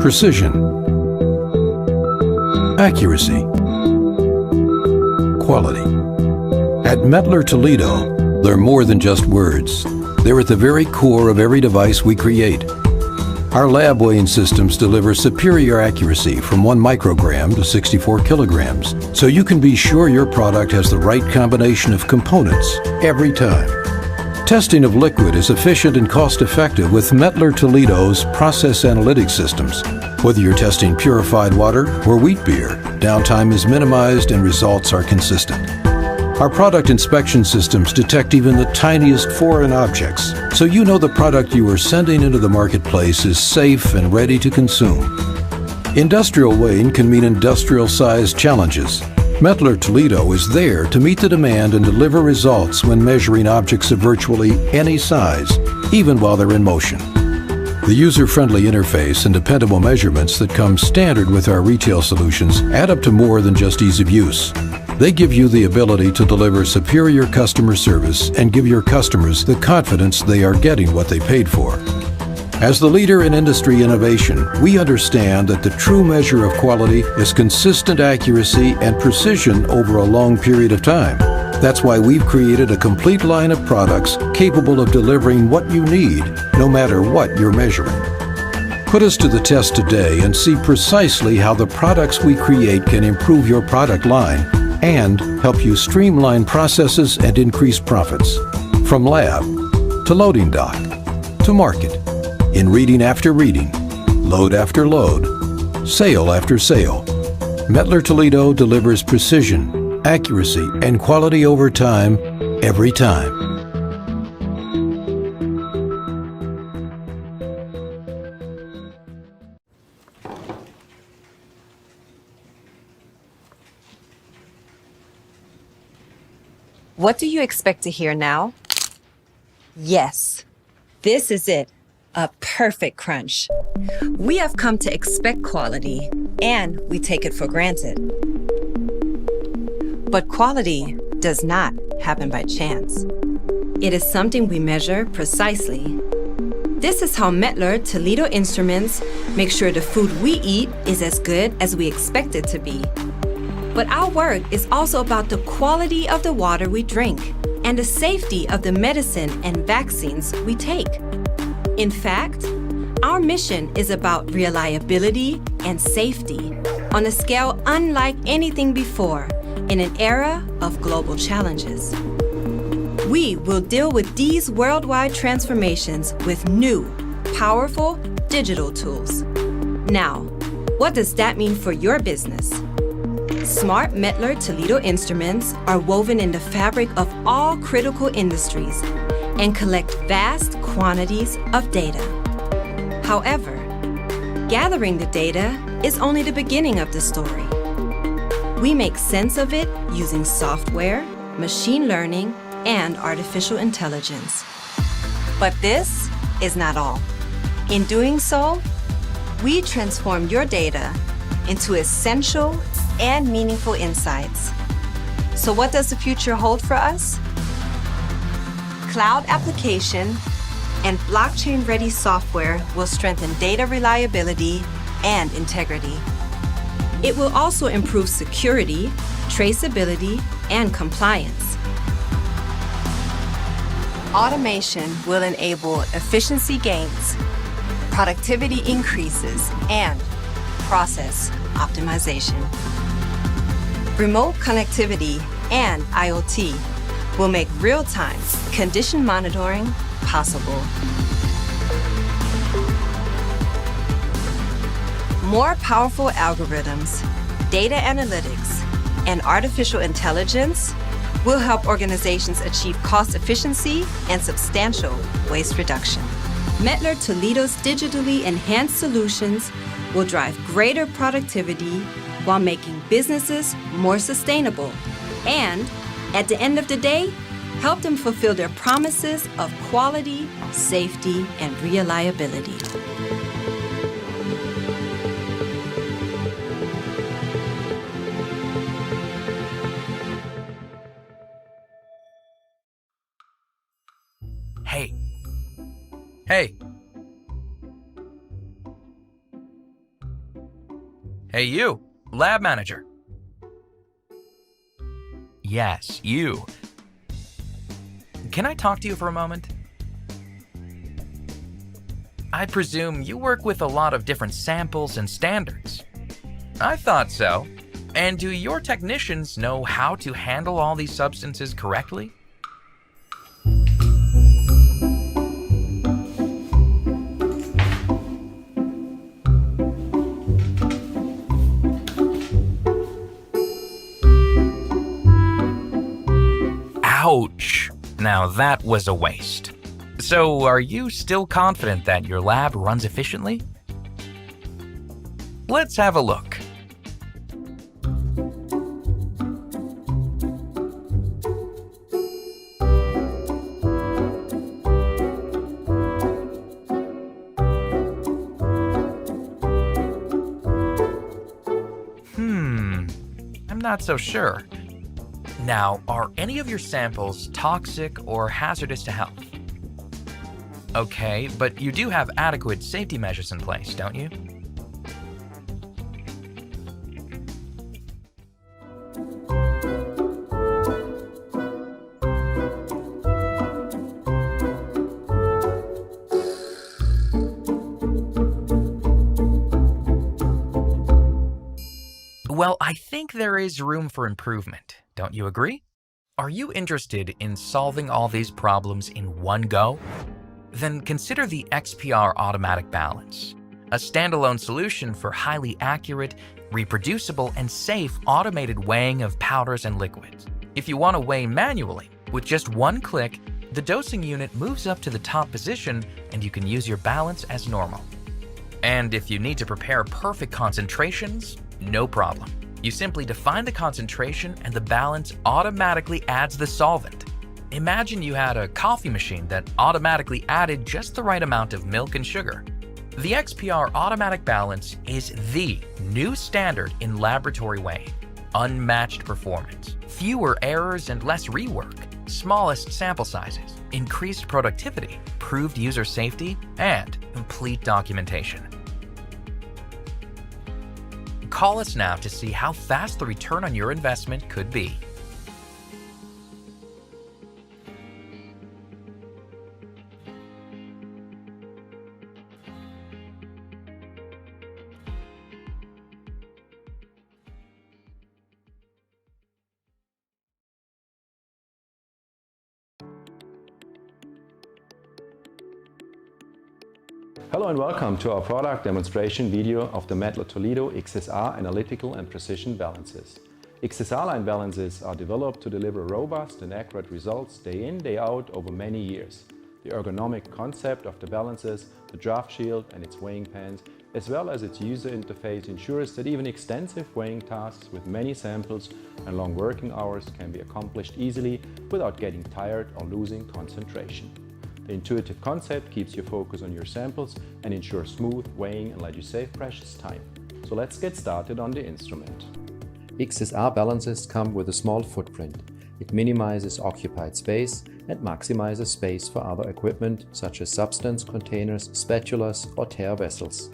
precision, accuracy, quality. At METTLER Toledo, they're more than just words. They're at the very core of every device we create. Our lab weighing systems deliver superior accuracy from 1 microgram to 64 kilograms, so you can be sure your product has the right combination of components every time. Testing of liquid is efficient and cost-effective with METTLER Toledo's process analytics systems. Whether you're testing purified water or wheat beer, downtime is minimized and results are consistent. Our product inspection systems detect even the tiniest foreign objects, so you know the product you are sending into the marketplace is safe and ready to consume. Industrial weighing can mean industrial-sized challenges. METTLER Toledo is there to meet the demand and deliver results when measuring objects of virtually any size, even while they're in motion. The user-friendly interface and dependable measurements that come standard with our retail solutions add up to more than just ease of use. They give you the ability to deliver superior customer service and give your customers the confidence they are getting what they paid for. As the leader in industry innovation, we understand that the true measure of quality is consistent accuracy and precision over a long period of time. That's why we've created a complete line of products capable of delivering what you need, no matter what you're measuring. Put us to the test today and see precisely how the products we create can improve your product line and help you streamline processes and increase profits. From lab to loading dock to market, in reading after reading, load after load, sale after sale, METTLER Toledo delivers precision, accuracy, and quality over time, every time. What do you expect to hear now? Yes, this is it, a perfect crunch. We have come to expect quality, and we take it for granted. But quality does not happen by chance. It is something we measure precisely. This is how METTLER Toledo instruments make sure the food we eat is as good as we expect it to be. But our work is also about the quality of the water we drink and the safety of the medicine and vaccines we take. In fact, our mission is about reliability and safety on a scale unlike anything before in an era of global challenges. We will deal with these worldwide transformations with new, powerful digital tools. Now, what does that mean for your business? Smart METTLER Toledo instruments are woven in the fabric of all critical industries and collect vast quantities of data. However, gathering the data is only the beginning of the story. We make sense of it using software, machine learning, and artificial intelligence. But this is not all. In doing so, we transform your data into essential and meaningful insights. So what does the future hold for us? Cloud application and blockchain-ready software will strengthen data reliability and integrity. It will also improve security, traceability, and compliance. Automation will enable efficiency gains, productivity increases, and process optimization. Remote connectivity and IoT will make real-time condition monitoring possible. More powerful algorithms, data analytics, and artificial intelligence will help organizations achieve cost efficiency and substantial waste reduction. METTLER Toledo's digitally enhanced solutions will drive greater productivity while making businesses more sustainable and, at the end of the day, help them fulfill their promises of quality, safety, and reliability. Hey. Hey you, lab manager. Yes, you. Can I talk to you for a moment? I presume you work with a lot of different samples and standards. I thought so. And do your technicians know how to handle all these substances correctly? Ouch! Now that was a waste. So, are you still confident that your lab runs efficiently? Let's have a look. I'm not so sure. Now, are any of your samples toxic or hazardous to health? Okay, but you do have adequate safety measures in place, don't you? Well, I think there is room for improvement. Don't you agree? Are you interested in solving all these problems in one go? Then consider the XPR automatic balance, a standalone solution for highly accurate, reproducible, and safe automated weighing of powders and liquids. If you want to weigh manually, with just one click, the dosing unit moves up to the top position and you can use your balance as normal. And if you need to prepare perfect concentrations, no problem. You simply define the concentration and the balance automatically adds the solvent. Imagine you had a coffee machine that automatically added just the right amount of milk and sugar. The XPR automatic balance is the new standard in laboratory weighing. Unmatched performance, fewer errors and less rework, smallest sample sizes, increased productivity, proved user safety, and complete documentation. Call us now to see how fast the return on your investment could be. Hello and welcome to our product demonstration video of the METTLER TOLEDO XSR Analytical and Precision Balances. XSR line balances are developed to deliver robust and accurate results day in, day out over many years. The ergonomic concept of the balances, the draft shield and its weighing pans, as well as its user interface ensures that even extensive weighing tasks with many samples and long working hours can be accomplished easily without getting tired or losing concentration. The intuitive concept keeps your focus on your samples and ensures smooth weighing and let you save precious time. So let's get started on the instrument. XSR balances come with a small footprint. It minimizes occupied space and maximizes space for other equipment such as substance containers, spatulas or tare vessels.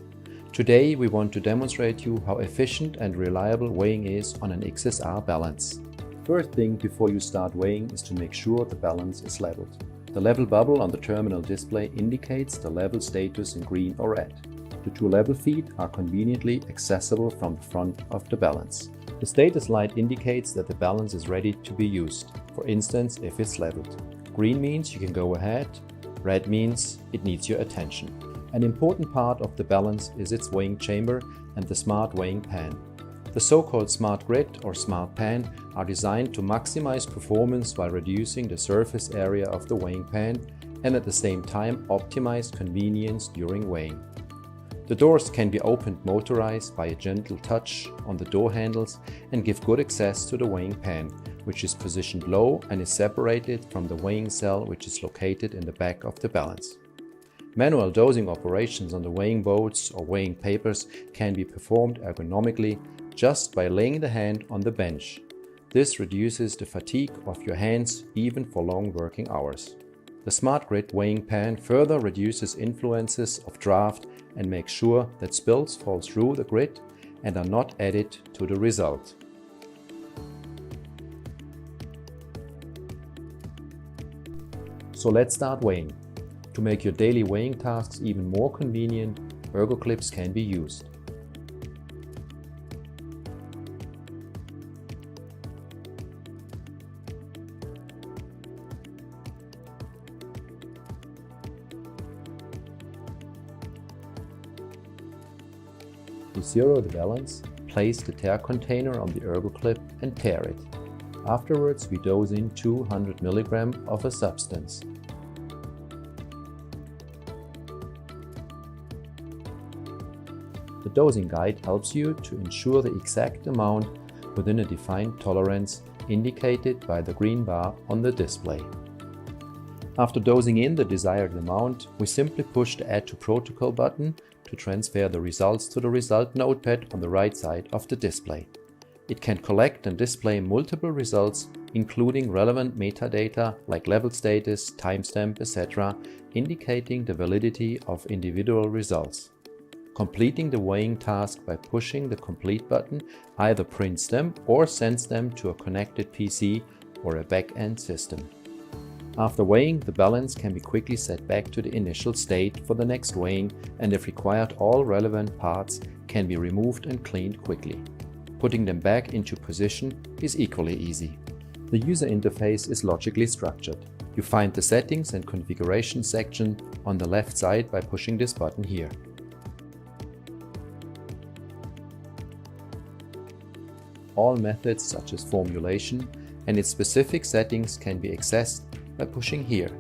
Today we want to demonstrate you how efficient and reliable weighing is on an XSR balance. First thing before you start weighing is to make sure the balance is leveled. The level bubble on the terminal display indicates the level status in green or red. The two level feet are conveniently accessible from the front of the balance. The status light indicates that the balance is ready to be used, for instance if it's leveled. Green means you can go ahead, red means it needs your attention. An important part of the balance is its weighing chamber and the smart weighing pan. The so-called smart grid or smart pan are designed to maximize performance while reducing the surface area of the weighing pan and at the same time optimize convenience during weighing. The doors can be opened motorized by a gentle touch on the door handles and give good access to the weighing pan, which is positioned low and is separated from the weighing cell, which is located in the back of the balance. Manual dosing operations on the weighing boats or weighing papers can be performed ergonomically just by laying the hand on the bench. This reduces the fatigue of your hands even for long working hours. The Smart Grid weighing pan further reduces influences of draft and makes sure that spills fall through the grid and are not added to the result. So let's start weighing. To make your daily weighing tasks even more convenient, ergo clips can be used. To zero the balance, place the tare container on the ergo clip and tare it. Afterwards, we dose in 200 mg of a substance. The dosing guide helps you to ensure the exact amount within a defined tolerance indicated by the green bar on the display. After dosing in the desired amount, we simply push the Add to Protocol button to transfer the results to the result notepad on the right side of the display. It can collect and display multiple results, including relevant metadata like level status, timestamp, etc., indicating the validity of individual results. Completing the weighing task by pushing the Complete button either prints them or sends them to a connected PC or a back-end system. After weighing, the balance can be quickly set back to the initial state for the next weighing, and if required, all relevant parts can be removed and cleaned quickly. Putting them back into position is equally easy. The user interface is logically structured. You find the settings and configuration section on the left side by pushing this button here. All methods such as formulation and its specific settings can be accessed by pushing here.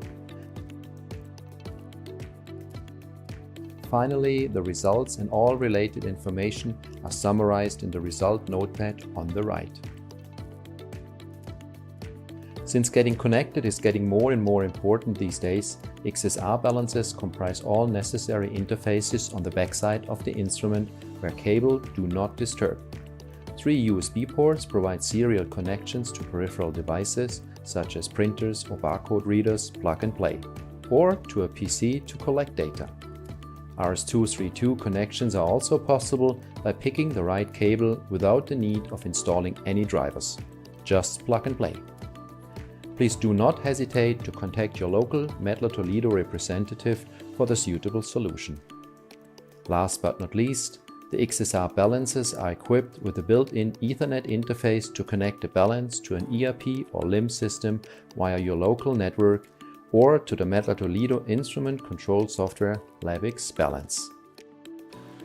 Finally, the results and all related information are summarized in the result notepad on the right. Since getting connected is getting more and more important these days, XSR balances comprise all necessary interfaces on the backside of the instrument where cable do not disturb. 3 USB ports provide serial connections to peripheral devices such as printers or barcode readers plug and play, or to a PC to collect data. RS-232 connections are also possible by picking the right cable without the need of installing any drivers. Just plug and play. Please do not hesitate to contact your local METTLER Toledo representative for the suitable solution. Last but not least, the XSR balances are equipped with a built-in Ethernet interface to connect the balance to an ERP or LIM system via your local network or to the METTLER Toledo instrument control software LabX Balance.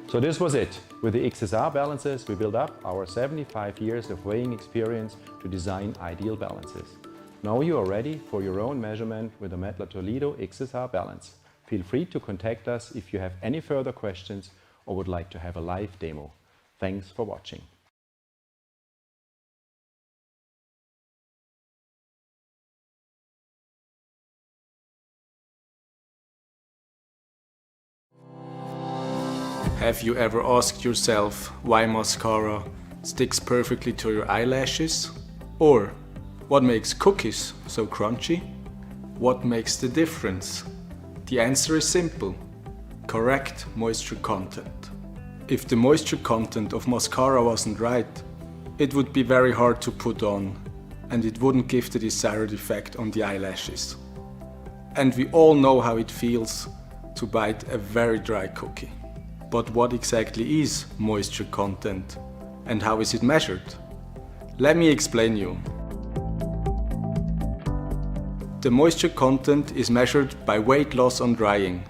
So this was it. With the XSR balances, we built up our 75 years of weighing experience to design ideal balances. Now you are ready for your own measurement with the METTLER Toledo XSR balance. Feel free to contact us if you have any further questions or would like to have a live demo. Thanks for watching. Have you ever asked yourself why mascara sticks perfectly to your eyelashes? Or what makes cookies so crunchy? What makes the difference? The answer is simple. Correct moisture content. If the moisture content of mascara wasn't right, it would be very hard to put on and it wouldn't give the desired effect on the eyelashes. And we all know how it feels to bite a very dry cookie. But what exactly is moisture content and how is it measured? Let me explain you. The moisture content is measured by weight loss on drying.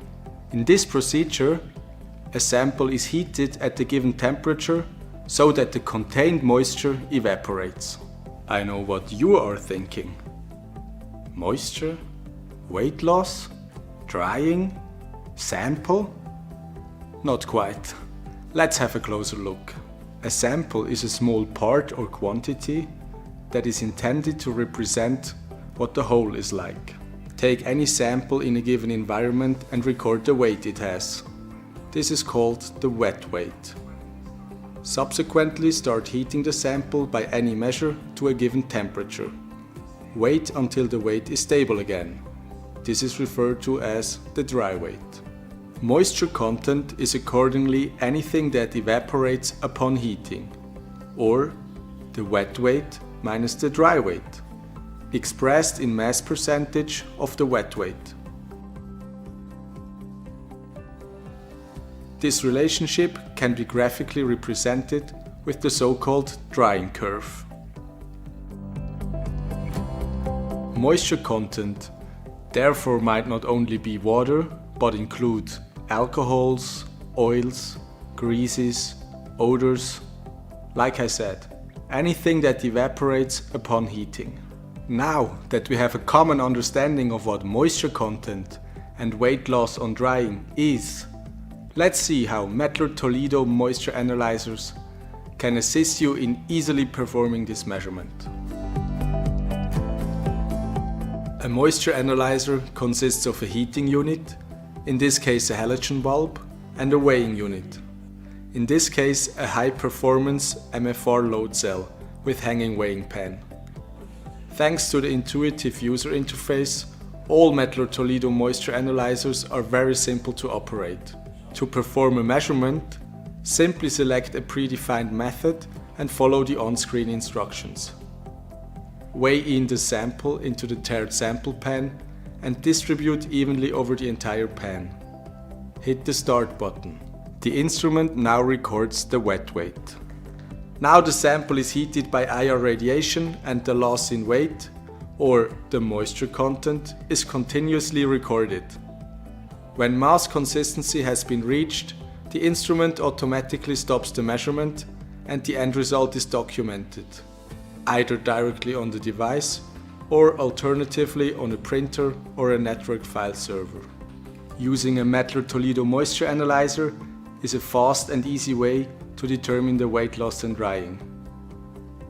In this procedure, a sample is heated at the given temperature so that the contained moisture evaporates. I know what you are thinking. Moisture? Weight loss? Drying? Sample? Not quite. Let's have a closer look. A sample is a small part or quantity that is intended to represent what the whole is like. Take any sample in a given environment and record the weight it has. This is called the wet weight. Subsequently, start heating the sample by any measure to a given temperature. Wait until the weight is stable again. This is referred to as the dry weight. Moisture content is accordingly anything that evaporates upon heating, or the wet weight minus the dry weight, expressed in mass percentage of the wet weight. This relationship can be graphically represented with the so-called drying curve. Moisture content therefore might not only be water, but include alcohols, oils, greases, odors. Like I said, anything that evaporates upon heating. Now that we have a common understanding of what moisture content and weight loss on drying is, let's see how METTLER TOLEDO moisture analyzers can assist you in easily performing this measurement. A moisture analyzer consists of a heating unit, in this case a halogen bulb, and a weighing unit, in this case a high-performance MFR load cell with hanging weighing pan. Thanks to the intuitive user interface, all METTLER TOLEDO moisture analyzers are very simple to operate. To perform a measurement, simply select a predefined method and follow the on-screen instructions. Weigh in the sample into the tiered sample pan and distribute evenly over the entire pan. Hit the start button. The instrument now records the wet weight. Now the sample is heated by IR radiation and the loss in weight, or the moisture content, is continuously recorded. When mass consistency has been reached, the instrument automatically stops the measurement and the end result is documented, either directly on the device or alternatively on a printer or a network file server. Using a METTLER TOLEDO moisture analyzer is a fast and easy way to determine the weight loss and drying.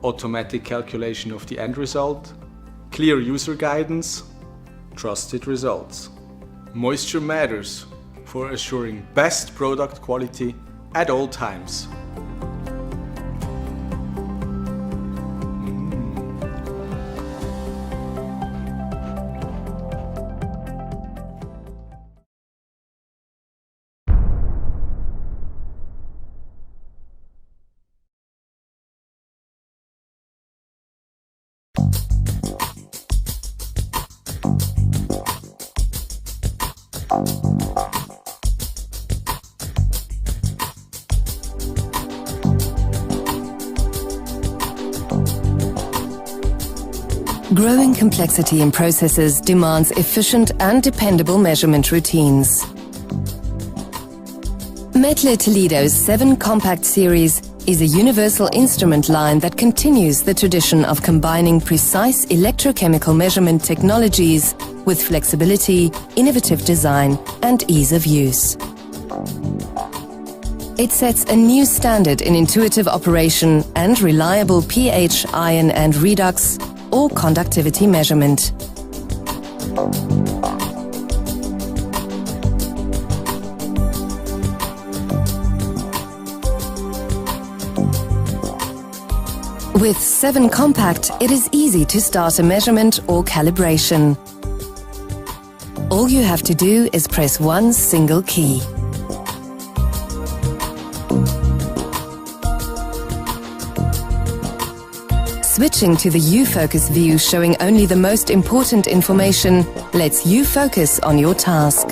Automatic calculation of the end result, clear user guidance, trusted results. Moisture matters for assuring best product quality at all times. Growing complexity in processes demands efficient and dependable measurement routines. METTLER Toledo's 7 Compact series is a universal instrument line that continues the tradition of combining precise electrochemical measurement technologies with flexibility, innovative design, and ease of use. It sets a new standard in intuitive operation and reliable pH, ion, and redox or conductivity measurement. With 7 Compact, it is easy to start a measurement or calibration. All you have to do is press one single key. Switching to the U-Focus view showing only the most important information lets you focus on your task.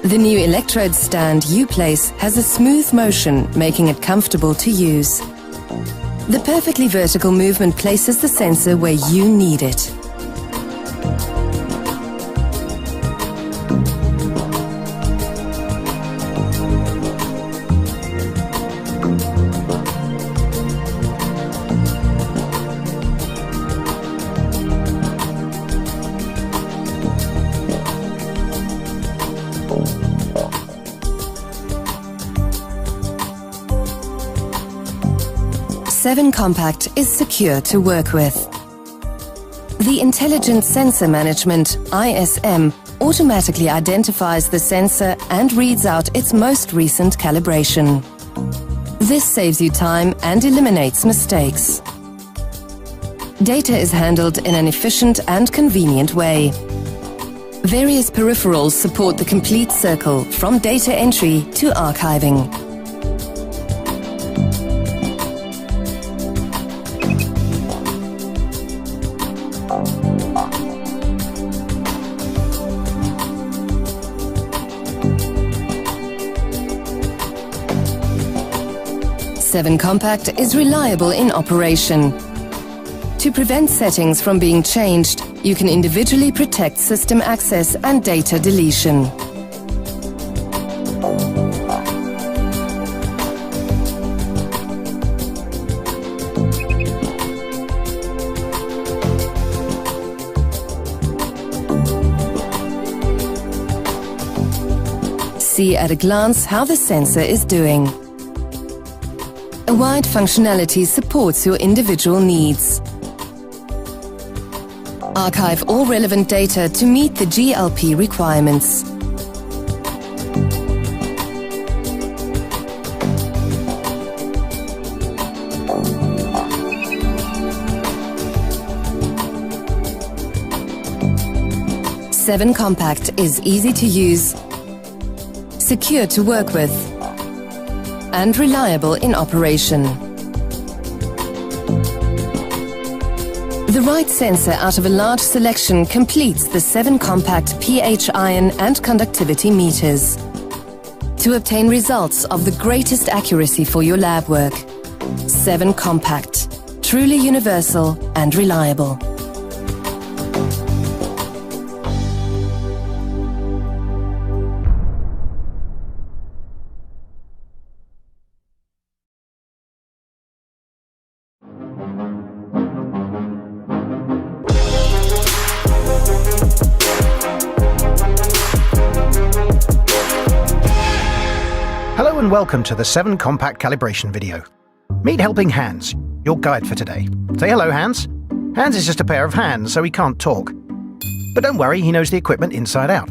The new electrode stand you place has a smooth motion, making it comfortable to use. The perfectly vertical movement places the sensor where you need it. METTLER Compact is secure to work with. The Intelligent Sensor Management (ISM) automatically identifies the sensor and reads out its most recent calibration. This saves you time and eliminates mistakes. Data is handled in an efficient and convenient way. Various peripherals support the complete circle, from data entry to archiving. Seven Compact is reliable in operation. To prevent settings from being changed, you can individually protect system access and data deletion. See at a glance how the sensor is doing. A wide functionality supports your individual needs. Archive all relevant data to meet the GLP requirements. Seven Compact is easy to use, secure to work with, and reliable in operation. The right sensor out of a large selection completes the 7 Compact pH ion and conductivity meters. To obtain results of the greatest accuracy for your lab work, 7 Compact, truly universal and reliable. Hello and welcome to the 7 Compact calibration video. Meet Helping Hans, your guide for today. Say hello, Hans. Hans is just a pair of hands, so he can't talk. But don't worry, he knows the equipment inside out.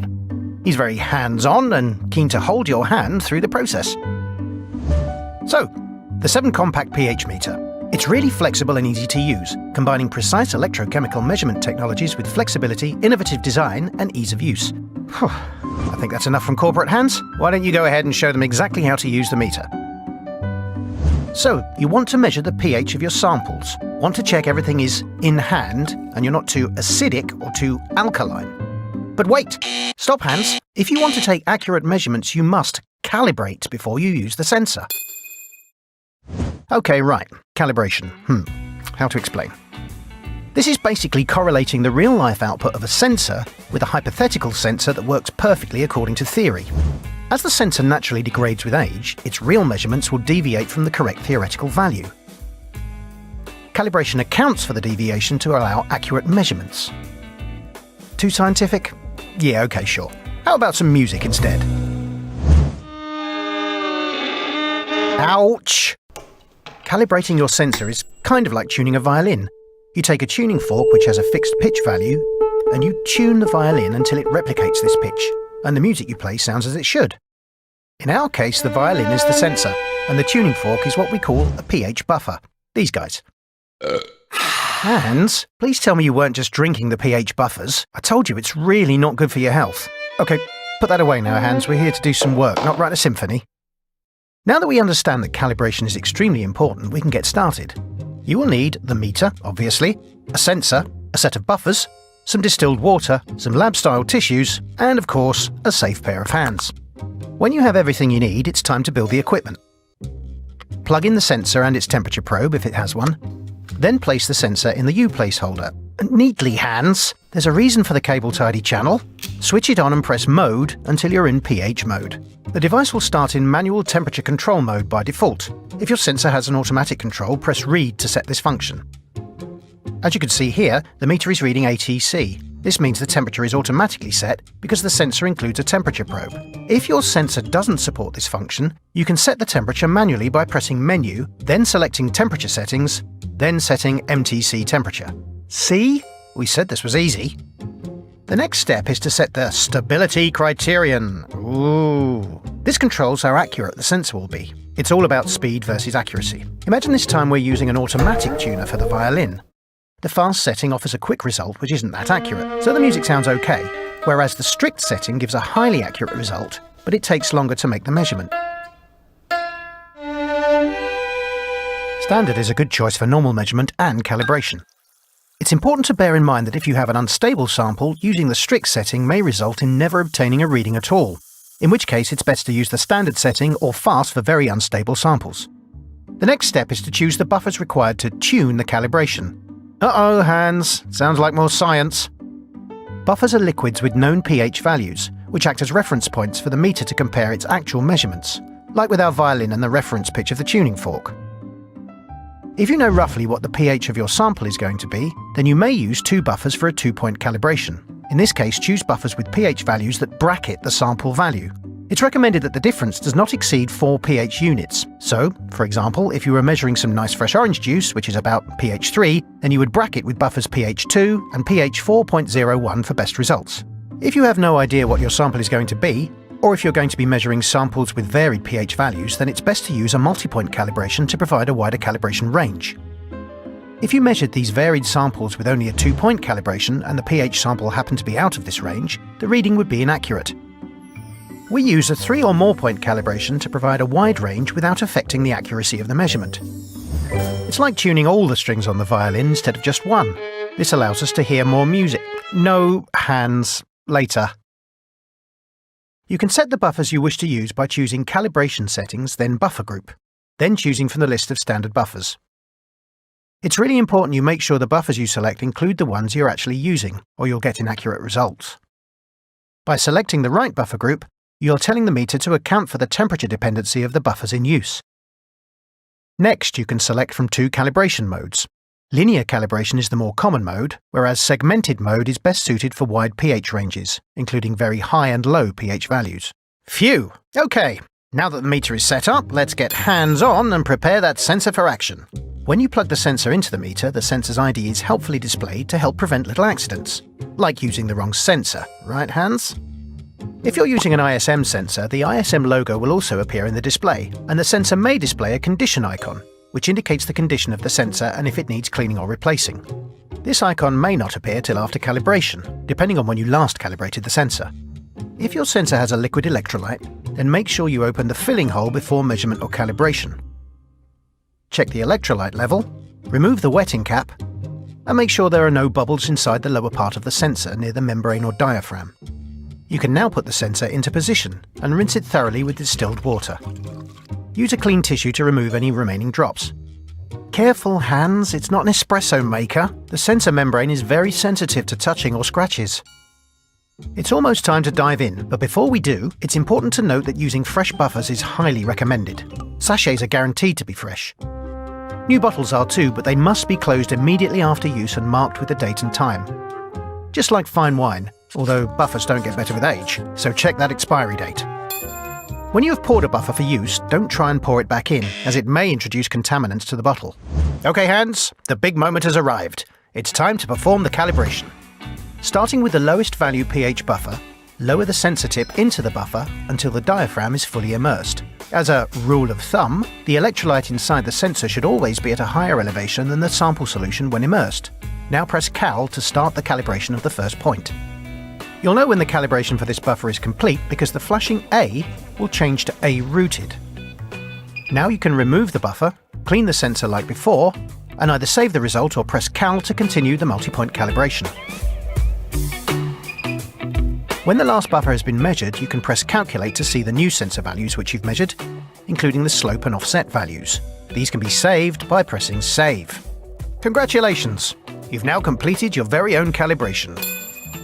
He's very hands-on and keen to hold your hand through the process. So, the 7 Compact pH meter. It's really flexible and easy to use, combining precise electrochemical measurement technologies with flexibility, innovative design, and ease of use. I think that's enough from corporate Hans. Why don't you go ahead and show them exactly how to use the meter? So, you want to measure the pH of your samples. Want to check everything is in hand and you're not too acidic or too alkaline. But wait! Stop, Hans. If you want to take accurate measurements, you must calibrate before you use the sensor. Okay, right. Calibration. How to explain? This is basically correlating the real-life output of a sensor with a hypothetical sensor that works perfectly according to theory. As the sensor naturally degrades with age, its real measurements will deviate from the correct theoretical value. Calibration accounts for the deviation to allow accurate measurements. Too scientific? Yeah, okay, sure. How about some music instead? Ouch! Calibrating your sensor is kind of like tuning a violin. You take a tuning fork which has a fixed pitch value, and you tune the violin until it replicates this pitch, and the music you play sounds as it should. In our case, the violin is the sensor, and the tuning fork is what we call a pH buffer. These guys. Hans, please tell me you weren't just drinking the pH buffers. I told you it's really not good for your health. Okay, put that away now, Hans. We're here to do some work, not write a symphony. Now that we understand that calibration is extremely important, we can get started. You will need the meter, obviously, a sensor, a set of buffers, some distilled water, some lab-style tissues, and of course, a safe pair of hands. When you have everything you need, it's time to build the equipment. Plug in the sensor and its temperature probe if it has one. Then place the sensor in the U-place holder. Neatly, Hans. There's a reason for the cable tidy channel. Switch it on and press mode until you're in pH mode. The device will start in manual temperature control mode by default. If your sensor has an automatic control, press read to set this function. As you can see here, the meter is reading ATC. This means the temperature is automatically set because the sensor includes a temperature probe. If your sensor doesn't support this function, you can set the temperature manually by pressing Menu, then selecting Temperature Settings, then setting MTC Temperature. See? We said this was easy. The next step is to set the Stability Criterion. Ooh. This controls how accurate the sensor will be. It's all about speed versus accuracy. Imagine this time we're using an automatic tuner for the violin. The fast setting offers a quick result which isn't that accurate, so the music sounds okay, whereas the strict setting gives a highly accurate result, but it takes longer to make the measurement. Standard is a good choice for normal measurement and calibration. It's important to bear in mind that if you have an unstable sample, using the strict setting may result in never obtaining a reading at all, in which case it's best to use the standard setting or fast for very unstable samples. The next step is to choose the buffers required to tune the calibration. Uh-oh, Hans, sounds like more science. Buffers are liquids with known pH values, which act as reference points for the meter to compare its actual measurements, like with our violin and the reference pitch of the tuning fork. If you know roughly what the pH of your sample is going to be, then you may use two buffers for a 2-point calibration. In this case, choose buffers with pH values that bracket the sample value. It's recommended that the difference does not exceed 4 pH units. So, for example, if you were measuring some nice fresh orange juice, which is about pH 3, then you would bracket with buffers pH 2 and pH 4.01 for best results. If you have no idea what your sample is going to be, or if you're going to be measuring samples with varied pH values, then it's best to use a multi-point calibration to provide a wider calibration range. If you measured these varied samples with only a 2-point calibration and the pH sample happened to be out of this range, the reading would be inaccurate. We use a 3 or more point calibration to provide a wide range without affecting the accuracy of the measurement. It's like tuning all the strings on the violin instead of just one. This allows us to hear more music. No, Hans, later. You can set the buffers you wish to use by choosing Calibration Settings, then Buffer Group, then choosing from the list of standard buffers. It's really important you make sure the buffers you select include the ones you're actually using, or you'll get inaccurate results. By selecting the right buffer group, you're telling the meter to account for the temperature dependency of the buffers in use. Next, you can select from two calibration modes. Linear calibration is the more common mode, whereas segmented mode is best suited for wide pH ranges, including very high and low pH values. Phew! OK, now that the meter is set up, let's get hands-on and prepare that sensor for action. When you plug the sensor into the meter, the sensor's ID is helpfully displayed to help prevent little accidents, like using the wrong sensor, right, Hans? If you're using an ISM sensor, the ISM logo will also appear in the display, and the sensor may display a condition icon, which indicates the condition of the sensor and if it needs cleaning or replacing. This icon may not appear till after calibration, depending on when you last calibrated the sensor. If your sensor has a liquid electrolyte, then make sure you open the filling hole before measurement or calibration. Check the electrolyte level, remove the wetting cap, and make sure there are no bubbles inside the lower part of the sensor near the membrane or diaphragm. You can now put the sensor into position and rinse it thoroughly with distilled water. Use a clean tissue to remove any remaining drops. Careful, Hans, it's not an espresso maker. The sensor membrane is very sensitive to touching or scratches. It's almost time to dive in, but before we do, it's important to note that using fresh buffers is highly recommended. Sachets are guaranteed to be fresh. New bottles are too, but they must be closed immediately after use and marked with the date and time. Just like fine wine, although buffers don't get better with age, so check that expiry date. When you have poured a buffer for use, don't try and pour it back in, as it may introduce contaminants to the bottle. OK, Hans, the big moment has arrived. It's time to perform the calibration. Starting with the lowest value pH buffer, lower the sensor tip into the buffer until the diaphragm is fully immersed. As a rule of thumb, the electrolyte inside the sensor should always be at a higher elevation than the sample solution when immersed. Now press Cal to start the calibration of the first point. You'll know when the calibration for this buffer is complete because the flashing A will change to A rooted. Now you can remove the buffer, clean the sensor like before, and either save the result or press Cal to continue the multi-point calibration. When the last buffer has been measured, you can press Calculate to see the new sensor values which you've measured, including the slope and offset values. These can be saved by pressing Save. Congratulations! You've now completed your very own calibration.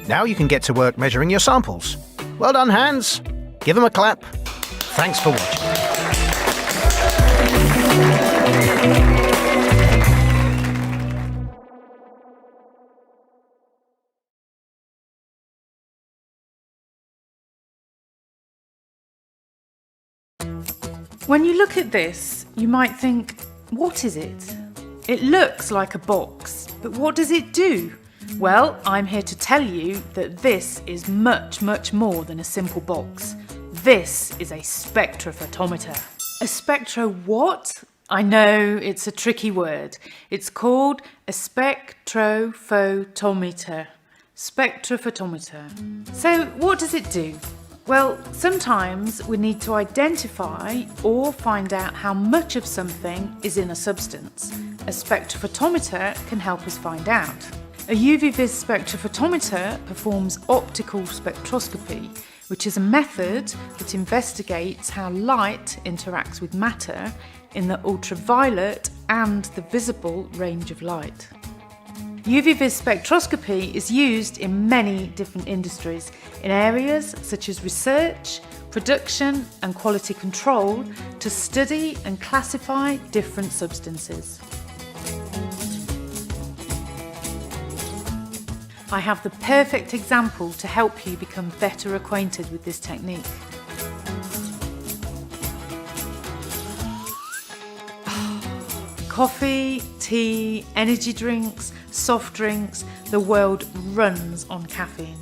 Now you can get to work measuring your samples. Well done, Hans. Give them a clap. Thanks for watching. When you look at this, you might think, what is it? It looks like a box, but what does it do? Well, I'm here to tell you that this is much, much more than a simple box. This is a spectrophotometer. A spectro what? I know, it's a tricky word. It's called a spectrophotometer. spectrophotometer. So what does it do? Well, sometimes we need to identify or find out how much of something is in a substance. A spectrophotometer can help us find out. A UV-vis spectrophotometer performs optical spectroscopy, which is a method that investigates how light interacts with matter in the ultraviolet and the visible range of light. UV-vis spectroscopy is used in many different industries, in areas such as research, production and quality control, to study and classify different substances. I have the perfect example to help you become better acquainted with this technique. Coffee, tea, energy drinks, soft drinks, the world runs on caffeine.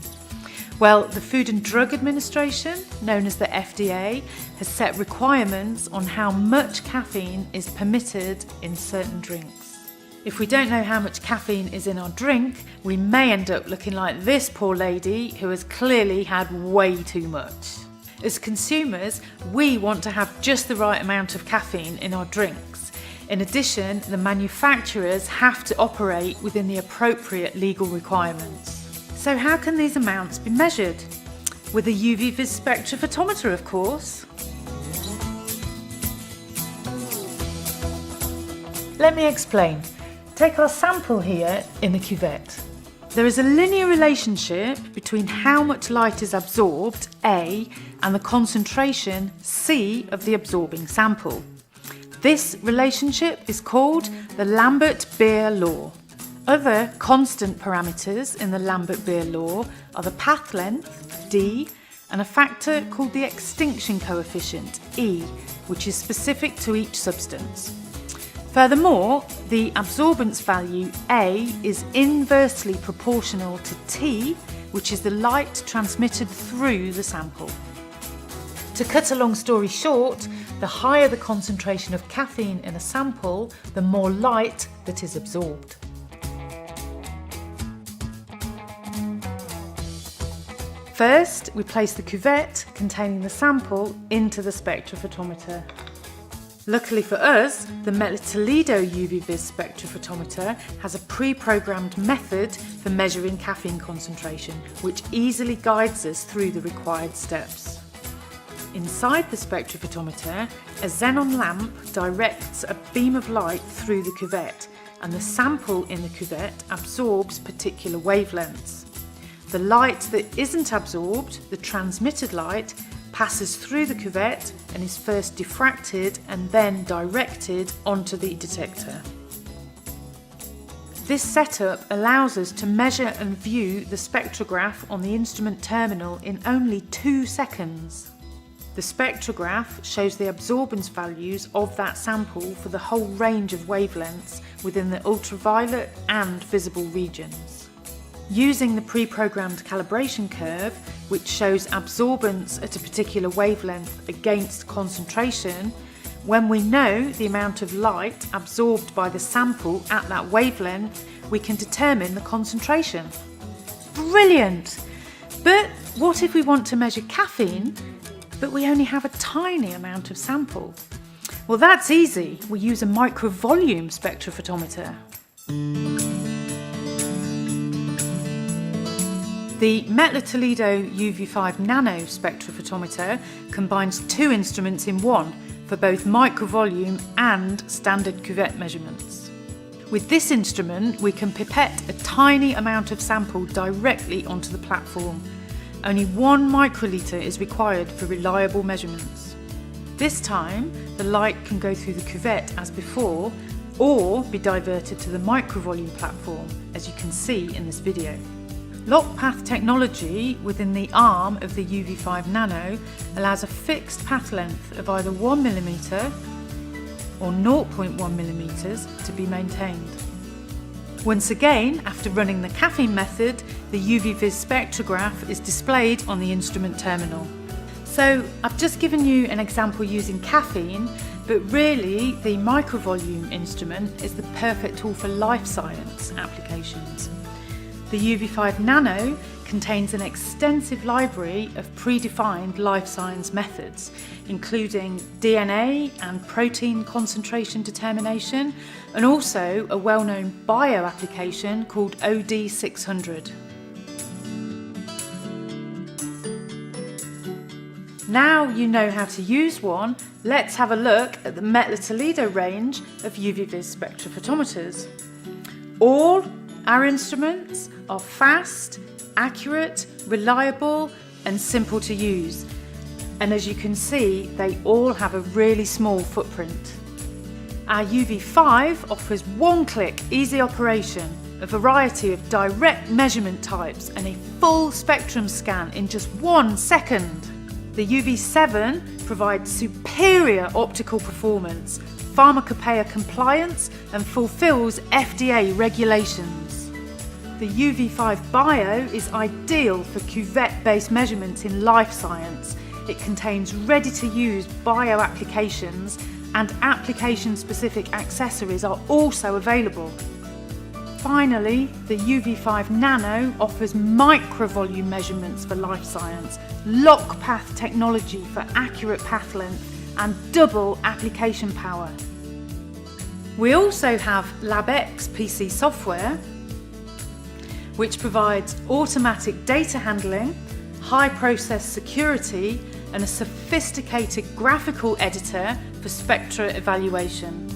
Well, the Food and Drug Administration, known as the FDA, has set requirements on how much caffeine is permitted in certain drinks. If we don't know how much caffeine is in our drink, we may end up looking like this poor lady who has clearly had way too much. As consumers, we want to have just the right amount of caffeine in our drinks. In addition, the manufacturers have to operate within the appropriate legal requirements. So how can these amounts be measured? With a UV-vis spectrophotometer, of course. Let me explain. Take our sample here in the cuvette. There is a linear relationship between how much light is absorbed, A, and the concentration, C, of the absorbing sample. This relationship is called the Lambert-Beer law. Other constant parameters in the Lambert-Beer law are the path length, D, and a factor called the extinction coefficient, E, which is specific to each substance. Furthermore, the absorbance value A is inversely proportional to T, which is the light transmitted through the sample. To cut a long story short, the higher the concentration of caffeine in a sample, the more light that is absorbed. First, we place the cuvette containing the sample into the spectrophotometer. Luckily for us, the METTLER TOLEDO UV-vis spectrophotometer has a pre-programmed method for measuring caffeine concentration, which easily guides us through the required steps. Inside the spectrophotometer, a xenon lamp directs a beam of light through the cuvette, and the sample in the cuvette absorbs particular wavelengths. The light that isn't absorbed, the transmitted light, passes through the cuvette and is first diffracted and then directed onto the detector. This setup allows us to measure and view the spectrograph on the instrument terminal in only 2 seconds. The spectrograph shows the absorbance values of that sample for the whole range of wavelengths within the ultraviolet and visible regions. Using the pre-programmed calibration curve, which shows absorbance at a particular wavelength against concentration, when we know the amount of light absorbed by the sample at that wavelength, we can determine the concentration. Brilliant! But what if we want to measure caffeine, but we only have a tiny amount of sample? Well, that's easy. We use a microvolume spectrophotometer. The METTLER TOLEDO UV5 Nano spectrophotometer combines 2 instruments in one for both microvolume and standard cuvette measurements. With this instrument, we can pipette a tiny amount of sample directly onto the platform. Only 1 microliter is required for reliable measurements. This time, the light can go through the cuvette as before, or be diverted to the microvolume platform, as you can see in this video. Lock path technology within the arm of the UV5 Nano allows a fixed path length of either 1mm or 0.1mm to be maintained. Once again, after running the caffeine method, the UV-vis spectrograph is displayed on the instrument terminal. So I've just given you an example using caffeine, but really the microvolume instrument is the perfect tool for life science applications. The UV5 Nano contains an extensive library of predefined life science methods, including DNA and protein concentration determination, and also a well-known bio application called OD600. Now you know how to use one, let's have a look at the METTLER Toledo range of UV-Vis spectrophotometers. All our instruments are fast, accurate, reliable and simple to use. And as you can see, they all have a really small footprint. Our UV5 offers one-click easy operation, a variety of direct measurement types and a full spectrum scan in just 1 second. The UV7 provides superior optical performance, pharmacopoeia compliance and fulfills FDA regulations. The UV5 Bio is ideal for cuvette-based measurements in life science. It contains ready-to-use bio applications and application-specific accessories are also available. Finally, the UV5 Nano offers micro-volume measurements for life science, lock path technology for accurate path length and double application power. We also have LabX PC software, which provides automatic data handling, high process security and a sophisticated graphical editor for spectra evaluation.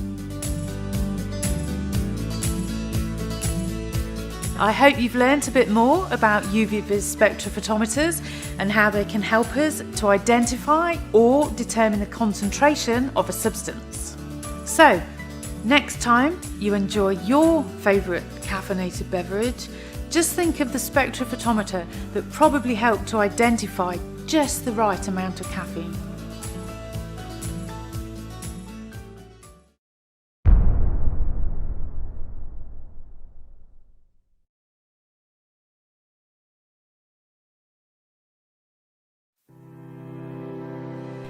I hope you've learnt a bit more about UV-Vis spectrophotometers and how they can help us to identify or determine the concentration of a substance. So, next time you enjoy your favourite caffeinated beverage, just think of the spectrophotometer that probably helped to identify just the right amount of caffeine.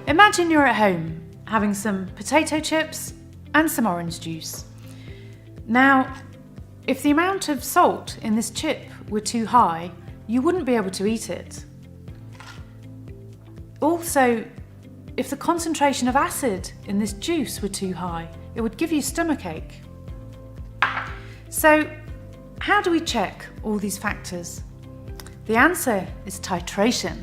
Imagine you're at home having some potato chips and some orange juice. Now, if the amount of salt in this chip were too high, you wouldn't be able to eat it. Also, if the concentration of acid in this juice were too high, it would give you stomachache. So, how do we check all these factors? The answer is titration.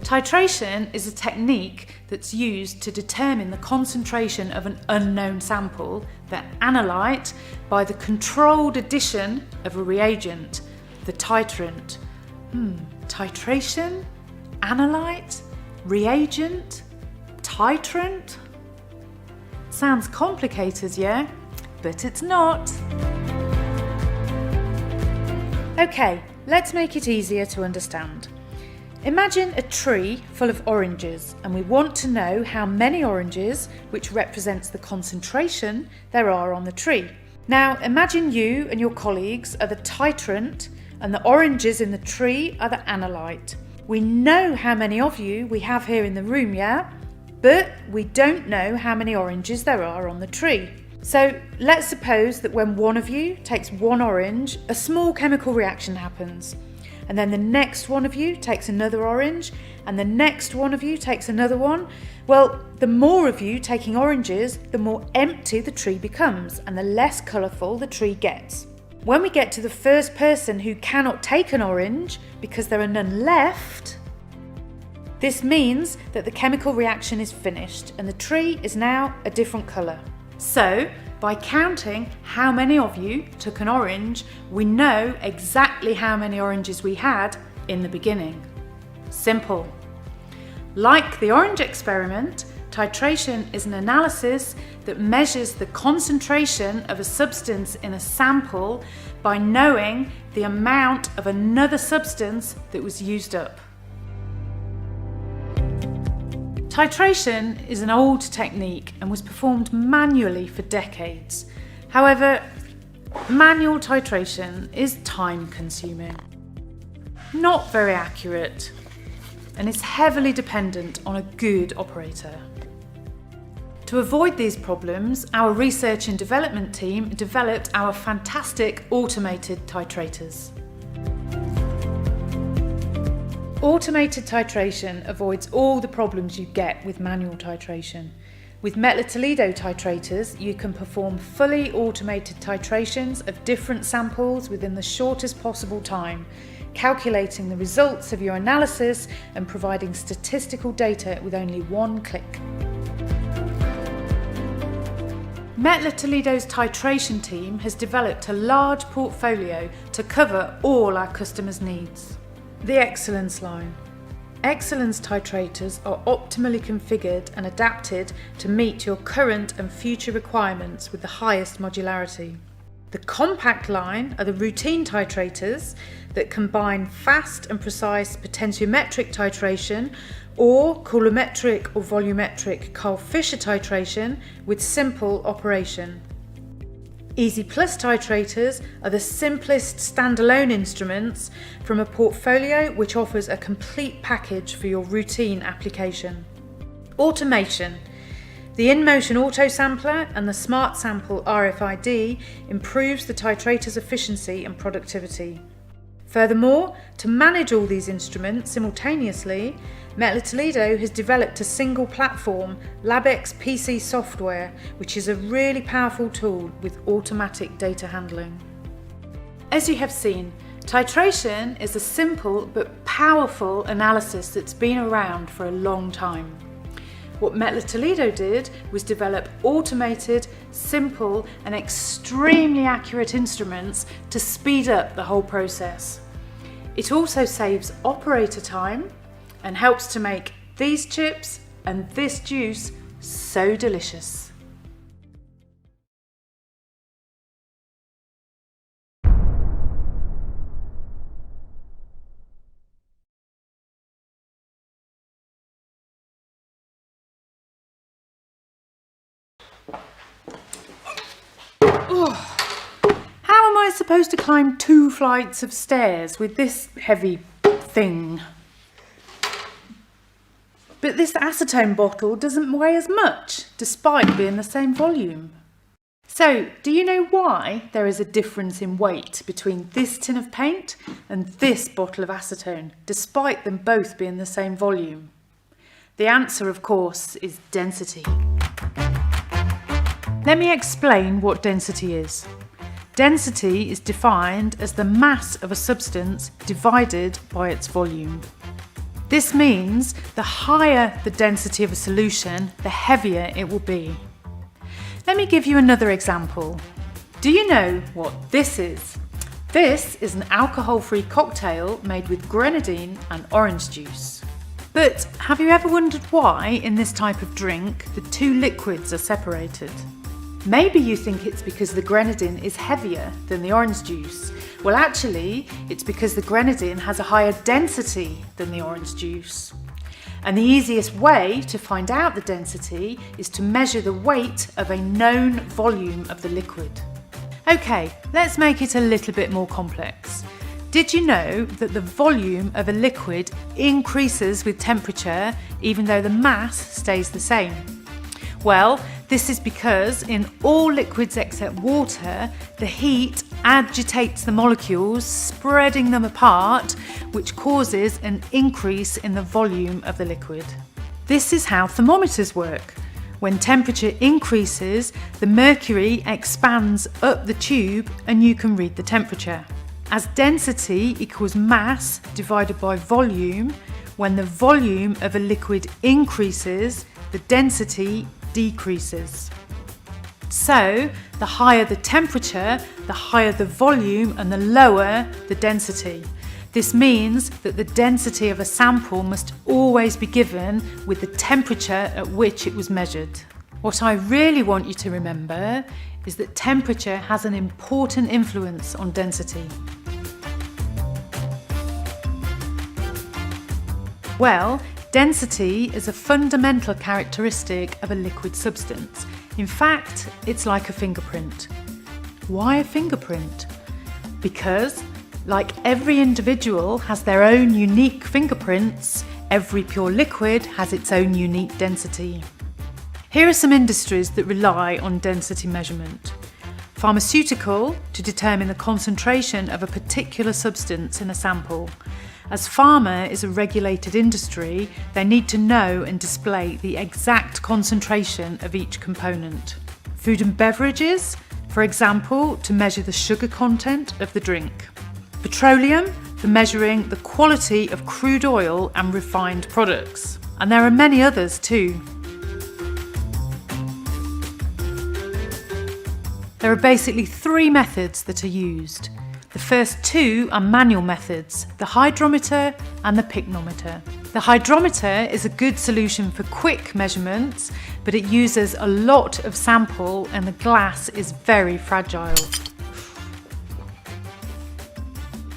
Titration is a technique that's used to determine the concentration of an unknown sample, the analyte, by the controlled addition of a reagent, the titrant. Titration? Analyte? Reagent? Titrant? Sounds complicated, yeah? But it's not. Okay, let's make it easier to understand. Imagine a tree full of oranges and we want to know how many oranges, which represents the concentration, there are on the tree. Now imagine you and your colleagues are the titrant and the oranges in the tree are the analyte. We know how many of you we have here in the room, yeah? But we don't know how many oranges there are on the tree. So let's suppose that when one of you takes one orange, a small chemical reaction happens. And then the next one of you takes another orange, and the next one of you takes another one. Well, the more of you taking oranges, the more empty the tree becomes, and the less colourful the tree gets. When we get to the first person who cannot take an orange because there are none left, this means that the chemical reaction is finished and the tree is now a different colour. So, by counting how many of you took an orange, we know exactly how many oranges we had in the beginning. Simple. Like the orange experiment, titration is an analysis that measures the concentration of a substance in a sample by knowing the amount of another substance that was used up. Titration is an old technique and was performed manually for decades. However, manual titration is time-consuming, not very accurate, and is heavily dependent on a good operator. To avoid these problems, our research and development team developed our fantastic automated titrators. Automated titration avoids all the problems you get with manual titration. With METTLER Toledo titrators, you can perform fully automated titrations of different samples within the shortest possible time, calculating the results of your analysis and providing statistical data with only one click. METTLER Toledo's titration team has developed a large portfolio to cover all our customers' needs. The Excellence line. Excellence titrators are optimally configured and adapted to meet your current and future requirements with the highest modularity. The Compact line are the routine titrators that combine fast and precise potentiometric titration or coulometric or volumetric Carl Fisher titration with simple operation. Easy Plus titrators are the simplest standalone instruments from a portfolio which offers a complete package for your routine application. Automation. The InMotion Auto Sampler and the Smart Sample RFID improves the titrator's efficiency and productivity. Furthermore, to manage all these instruments simultaneously, METTLER Toledo has developed a single platform, LabX PC software, which is a really powerful tool with automatic data handling. As you have seen, titration is a simple but powerful analysis that's been around for a long time. What METTLER Toledo did was develop automated, simple and extremely accurate instruments to speed up the whole process. It also saves operator time and helps to make these chips and this juice so delicious. How am I supposed to climb 2 flights of stairs with this heavy thing? But this acetone bottle doesn't weigh as much, despite being the same volume. So, do you know why there is a difference in weight between this tin of paint and this bottle of acetone, despite them both being the same volume? The answer, of course, is density. Let me explain what density is. Density is defined as the mass of a substance divided by its volume. This means the higher the density of a solution, the heavier it will be. Let me give you another example. Do you know what this is? This is an alcohol-free cocktail made with grenadine and orange juice. But have you ever wondered why in this type of drink the 2 liquids are separated? Maybe you think it's because the grenadine is heavier than the orange juice. Well, actually, it's because the grenadine has a higher density than the orange juice. And the easiest way to find out the density is to measure the weight of a known volume of the liquid. Okay, let's make it a little bit more complex. Did you know that the volume of a liquid increases with temperature even though the mass stays the same? Well, this is because in all liquids except water, the heat agitates the molecules, spreading them apart, which causes an increase in the volume of the liquid. This is how thermometers work. When temperature increases, the mercury expands up the tube and you can read the temperature. As density equals mass divided by volume, when the volume of a liquid increases, the density decreases. So, the higher the temperature, the higher the volume and the lower the density. This means that the density of a sample must always be given with the temperature at which it was measured. What I really want you to remember is that temperature has an important influence on density. Well, density is a fundamental characteristic of a liquid substance. In fact, it's like a fingerprint. Why a fingerprint? Because, like every individual has their own unique fingerprints, every pure liquid has its own unique density. Here are some industries that rely on density measurement. Pharmaceutical, to determine the concentration of a particular substance in a sample. As pharma is a regulated industry, they need to know and display the exact concentration of each component. Food and beverages, for example, to measure the sugar content of the drink. Petroleum, for measuring the quality of crude oil and refined products. And there are many others too. There are basically 3 methods that are used. The first 2 are manual methods, the hydrometer and the pycnometer. The hydrometer is a good solution for quick measurements, but it uses a lot of sample and the glass is very fragile.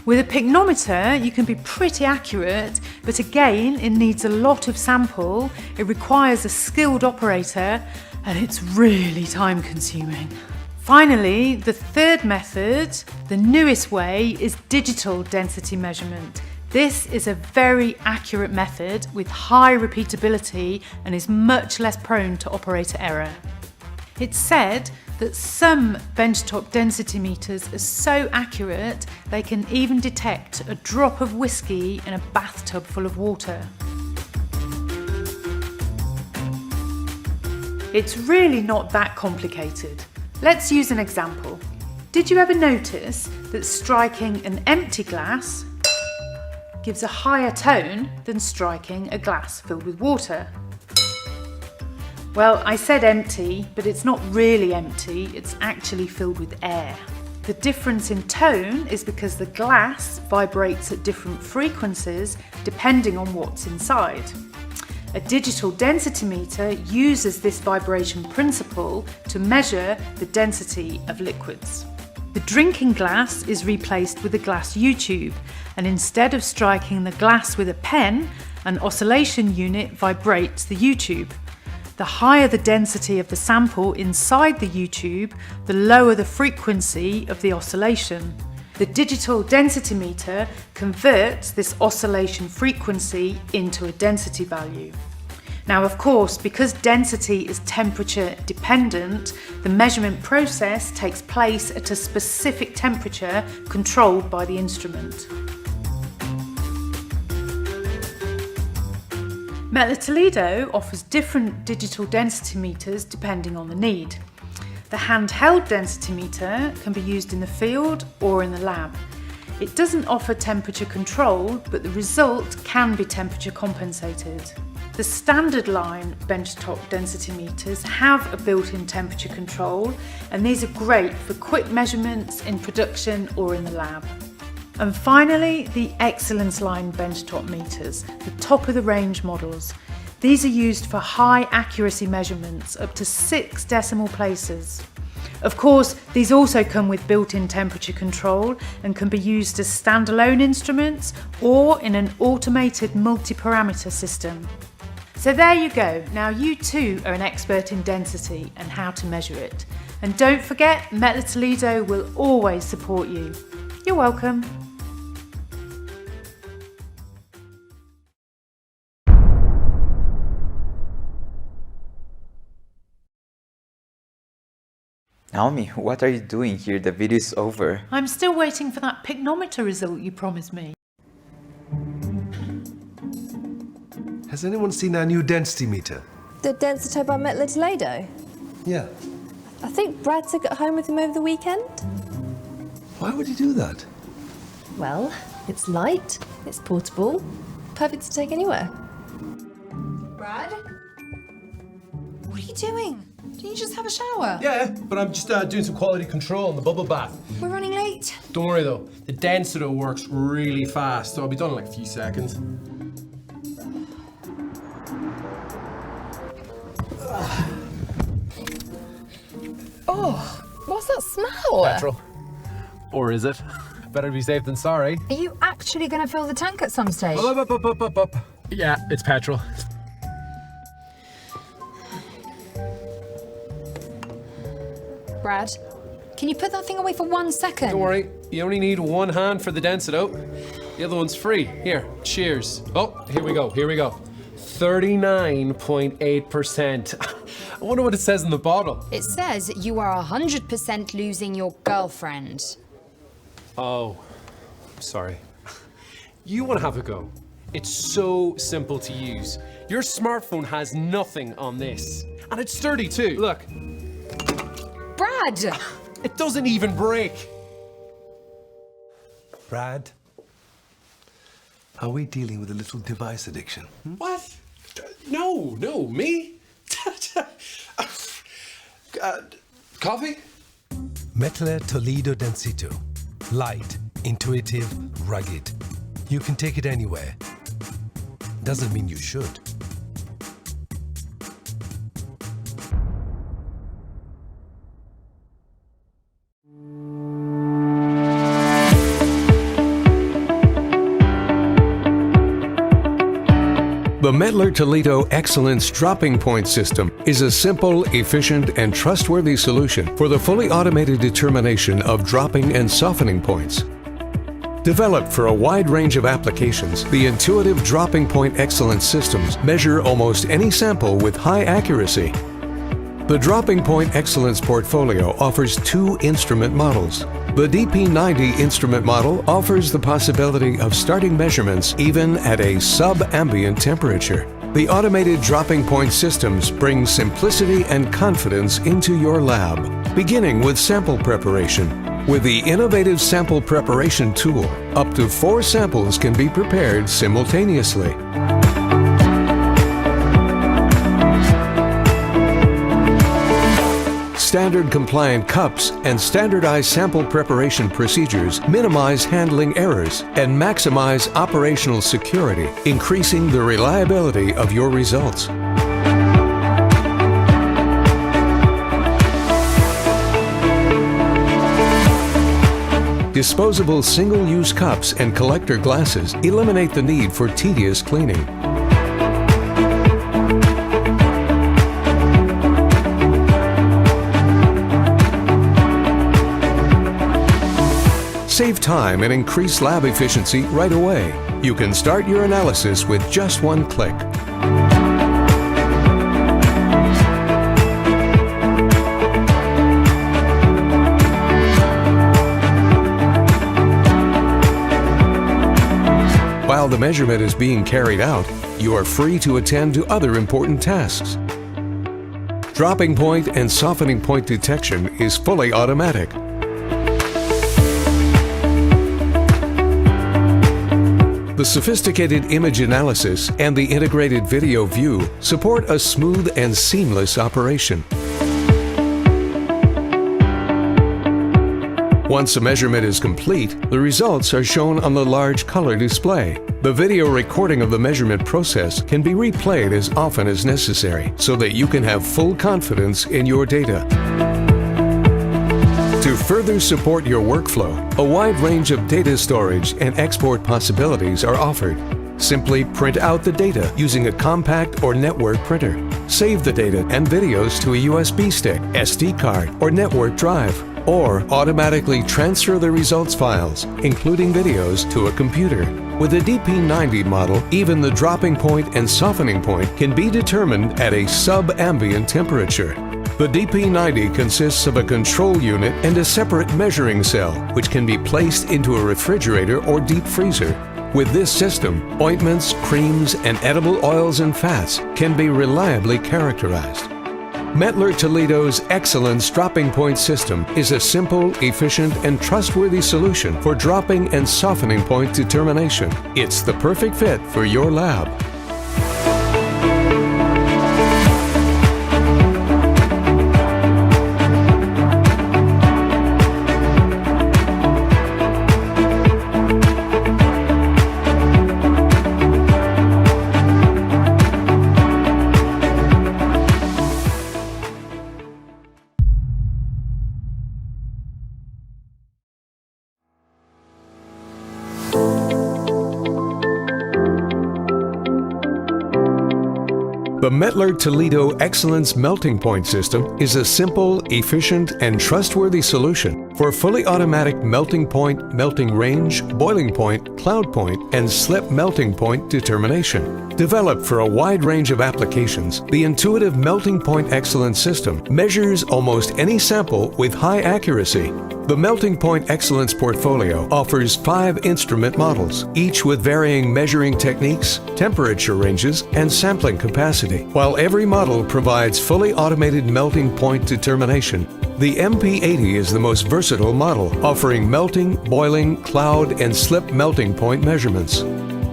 With a pycnometer, you can be pretty accurate, but again, it needs a lot of sample, it requires a skilled operator, and it's really time consuming. Finally, the third method, the newest way, is digital density measurement. This is a very accurate method with high repeatability and is much less prone to operator error. It's said that some benchtop density meters are so accurate they can even detect a drop of whiskey in a bathtub full of water. It's really not that complicated. Let's use an example. Did you ever notice that striking an empty glass gives a higher tone than striking a glass filled with water? Well, I said empty, but it's not really empty, it's actually filled with air. The difference in tone is because the glass vibrates at different frequencies depending on what's inside. A digital density meter uses this vibration principle to measure the density of liquids. The drinking glass is replaced with a glass U-tube, and instead of striking the glass with a pen, an oscillation unit vibrates the U-tube. The higher the density of the sample inside the U-tube, the lower the frequency of the oscillation. The digital density meter converts this oscillation frequency into a density value. Now, of course, because density is temperature dependent, the measurement process takes place at a specific temperature controlled by the instrument. METTLER Toledo offers different digital density meters depending on the need. The handheld density meter can be used in the field or in the lab. It doesn't offer temperature control, but the result can be temperature compensated. The standard line benchtop density meters have a built-in temperature control, and these are great for quick measurements in production or in the lab. And finally, the Excellence line benchtop meters, the top of the range models. These are used for high accuracy measurements up to 6 decimal places. Of course, these also come with built-in temperature control and can be used as standalone instruments or in an automated multi-parameter system. So there you go, now you too are an expert in density and how to measure it. And don't forget, METTLER Toledo will always support you. You're welcome. Naomi, what are you doing here? The video is over. I'm still waiting for that pycnometer result you promised me. Has anyone seen our new density meter? The Densito by METTLER Toledo? Yeah. I think Brad took it home with him over the weekend. Why would he do that? Well, it's light, it's portable, perfect to take anywhere. Brad? What are you doing? Didn't you just have a shower? Yeah, but I'm just doing some quality control in the bubble bath. We're running late. Don't worry though, the Densito works really fast, so I'll be done in like a few seconds. Oh, what's that smell? Petrol. Or is it? Better be safe than sorry. Are you actually going to fill the tank at some stage? Up. Yeah, it's petrol. Brad, can you put that thing away for 1 second? Don't worry, you only need one hand for the Densito. The other one's free. Here, cheers. Oh, here we go. 39.8%. I wonder what it says in the bottle. It says you are 100% losing your girlfriend. Oh, sorry. You want to have a go? It's so simple to use. Your smartphone has nothing on this. And it's sturdy too. Look. Brad! It doesn't even break. Brad, are we dealing with a little device addiction? What? No, me? Coffee? METTLER TOLEDO Densito. Light, intuitive, rugged. You can take it anywhere. Doesn't mean you should. The METTLER Toledo Excellence Dropping Point System is a simple, efficient, and trustworthy solution for the fully automated determination of dropping and softening points. Developed for a wide range of applications, the intuitive dropping point excellence systems measure almost any sample with high accuracy. The Dropping Point Excellence portfolio offers two instrument models. The DP90 instrument model offers the possibility of starting measurements even at a sub-ambient temperature. The automated dropping point systems bring simplicity and confidence into your lab, beginning with sample preparation. With the innovative sample preparation tool, up to 4 samples can be prepared simultaneously. Standard compliant cups and standardized sample preparation procedures minimize handling errors and maximize operational security, increasing the reliability of your results. Disposable single-use cups and collector glasses eliminate the need for tedious cleaning. Save time and increase lab efficiency right away. You can start your analysis with just one click. While the measurement is being carried out, you are free to attend to other important tasks. Dropping point and softening point detection is fully automatic. The sophisticated image analysis and the integrated video view support a smooth and seamless operation. Once a measurement is complete, the results are shown on the large color display. The video recording of the measurement process can be replayed as often as necessary so that you can have full confidence in your data. To further support your workflow, a wide range of data storage and export possibilities are offered. Simply print out the data using a compact or network printer. Save the data and videos to a USB stick, SD card, or network drive, or automatically transfer the results files, including videos, to a computer. With the DP90 model, even the dropping point and softening point can be determined at a sub-ambient temperature. The DP90 consists of a control unit and a separate measuring cell, which can be placed into a refrigerator or deep freezer. With this system, ointments, creams, and edible oils and fats can be reliably characterized. METTLER Toledo's Excellence Dropping Point System is a simple, efficient, and trustworthy solution for dropping and softening point determination. It's the perfect fit for your lab. The METTLER Toledo Excellence Melting Point System is a simple, efficient, and trustworthy solution for fully automatic melting point, melting range, boiling point, cloud point, and slip melting point determination. Developed for a wide range of applications, the intuitive Melting Point Excellence system measures almost any sample with high accuracy. The Melting Point Excellence portfolio offers 5 instrument models, each with varying measuring techniques, temperature ranges, and sampling capacity. While every model provides fully automated melting point determination, the MP80 is the most versatile model, offering melting, boiling, cloud, and slip melting point measurements.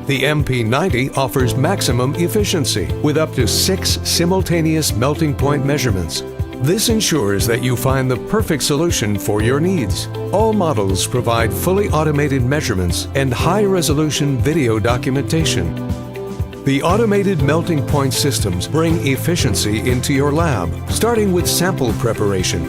The MP90 offers maximum efficiency with up to 6 simultaneous melting point measurements. This ensures that you find the perfect solution for your needs. All models provide fully automated measurements and high-resolution video documentation. The automated melting point systems bring efficiency into your lab, starting with sample preparation.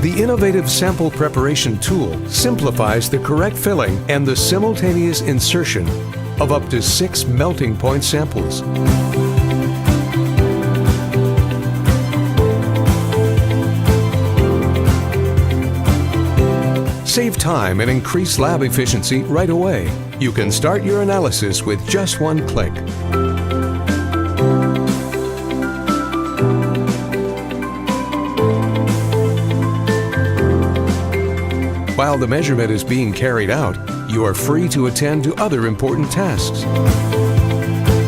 The innovative sample preparation tool simplifies the correct filling and the simultaneous insertion of up to 6 melting point samples. Save time and increase lab efficiency right away. You can start your analysis with just one click. While the measurement is being carried out, you are free to attend to other important tasks.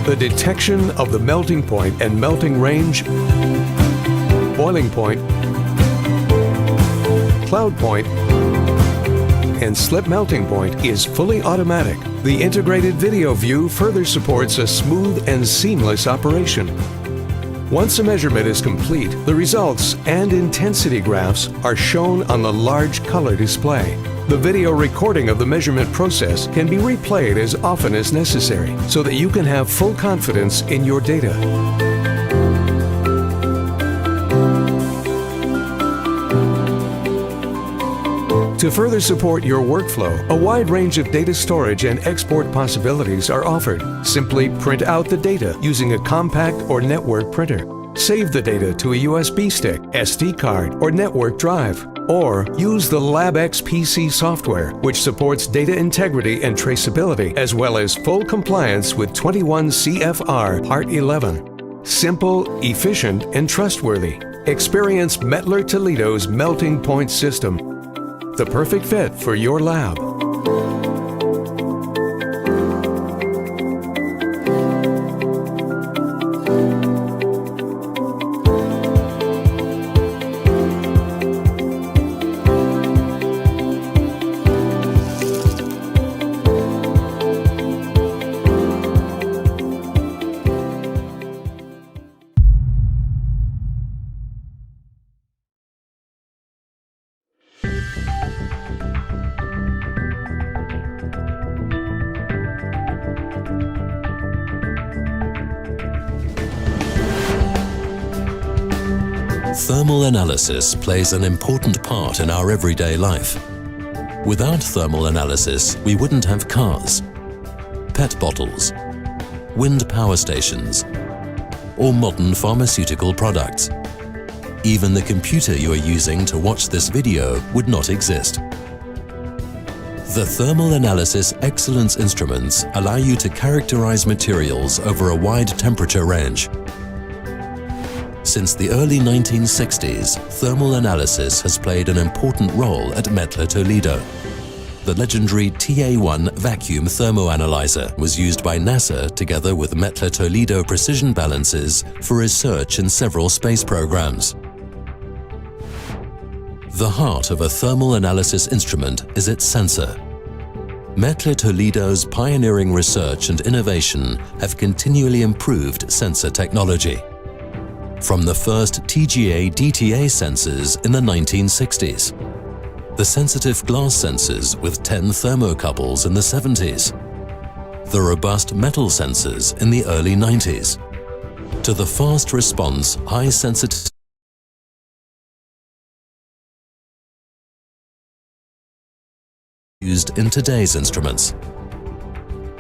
The detection of the melting point and melting range, boiling point, cloud point, and slip melting point is fully automatic. The integrated video view further supports a smooth and seamless operation. Once a measurement is complete, the results and intensity graphs are shown on the large color display. The video recording of the measurement process can be replayed as often as necessary so that you can have full confidence in your data. To further support your workflow, a wide range of data storage and export possibilities are offered. Simply print out the data using a compact or network printer. Save the data to a USB stick, SD card, or network drive. Or use the LabX PC software, which supports data integrity and traceability, as well as full compliance with 21 CFR Part 11. Simple, efficient, and trustworthy. Experience METTLER Toledo's melting point system. The perfect fit for your lab. Thermal analysis plays an important part in our everyday life. Without thermal analysis, we wouldn't have cars, PET bottles, wind power stations, or modern pharmaceutical products. Even the computer you are using to watch this video would not exist. The Thermal Analysis Excellence instruments allow you to characterize materials over a wide temperature range. Since the early 1960s, thermal analysis has played an important role at METTLER Toledo. The legendary TA1 vacuum thermoanalyzer was used by NASA together with METTLER Toledo precision balances for research in several space programs. The heart of a thermal analysis instrument is its sensor. METTLER Toledo's pioneering research and innovation have continually improved sensor technology. From the first TGA DTA sensors in the 1960s, the sensitive glass sensors with 10 thermocouples in the 70s, the robust metal sensors in the early 90s, to the fast response, high sensitivity used in today's instruments.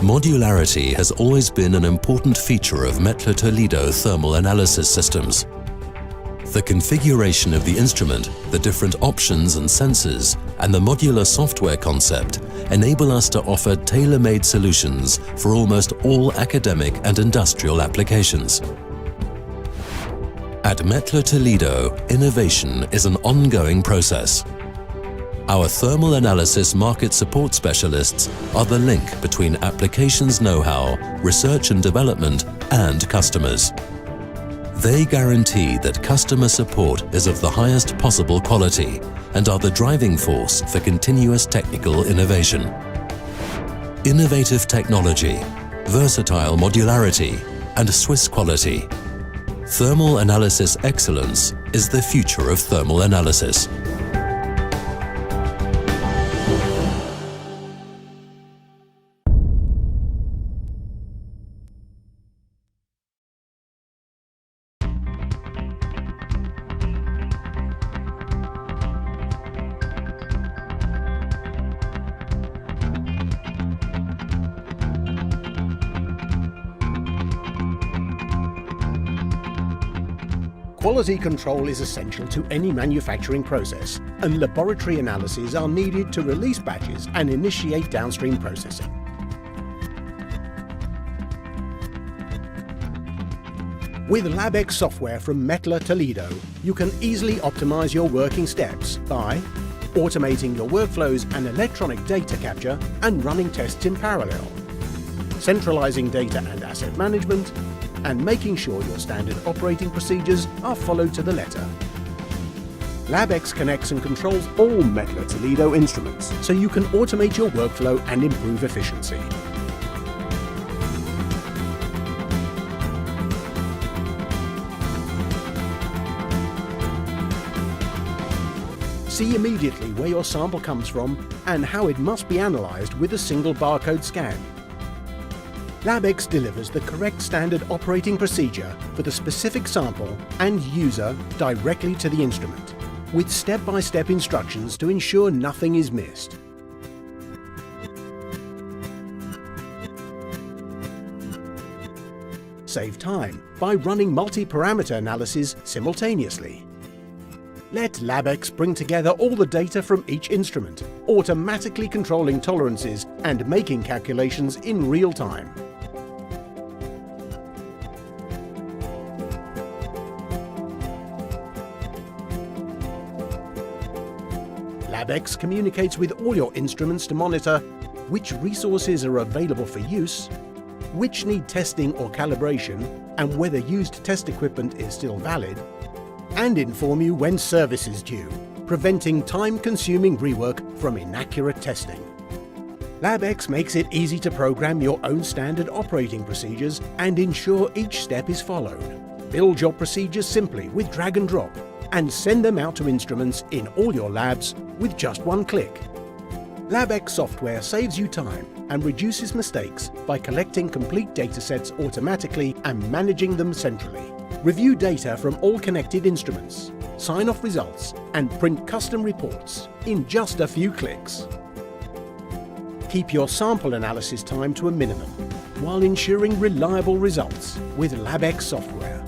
Modularity has always been an important feature of METTLER Toledo thermal analysis systems. The configuration of the instrument, the different options and sensors, and the modular software concept enable us to offer tailor-made solutions for almost all academic and industrial applications. At METTLER Toledo, innovation is an ongoing process. Our thermal analysis market support specialists are the link between applications know-how, research and development, and customers. They guarantee that customer support is of the highest possible quality and are the driving force for continuous technical innovation. Innovative technology, versatile modularity, and Swiss quality. Thermal analysis excellence is the future of thermal analysis. Quality control is essential to any manufacturing process, and laboratory analyses are needed to release batches and initiate downstream processing. With LabX software from METTLER Toledo, you can easily optimize your working steps by automating your workflows and electronic data capture and running tests in parallel, centralizing data and asset management, and making sure your standard operating procedures are followed to the letter. LabX connects and controls all METTLER Toledo instruments, so you can automate your workflow and improve efficiency. See immediately where your sample comes from and how it must be analyzed with a single barcode scan. LabX delivers the correct standard operating procedure for the specific sample and user directly to the instrument, with step-by-step instructions to ensure nothing is missed. Save time by running multi-parameter analysis simultaneously. Let LabX bring together all the data from each instrument, automatically controlling tolerances and making calculations in real time. LabX communicates with all your instruments to monitor which resources are available for use, which need testing or calibration, and whether used test equipment is still valid, and inform you when service is due, preventing time-consuming rework from inaccurate testing. LabX makes it easy to program your own standard operating procedures and ensure each step is followed. Build your procedures simply with drag and drop, and send them out to instruments in all your labs with just one click. LabX software saves you time and reduces mistakes by collecting complete datasets automatically and managing them centrally. Review data from all connected instruments, sign off results, and print custom reports in just a few clicks. Keep your sample analysis time to a minimum while ensuring reliable results with LabX software.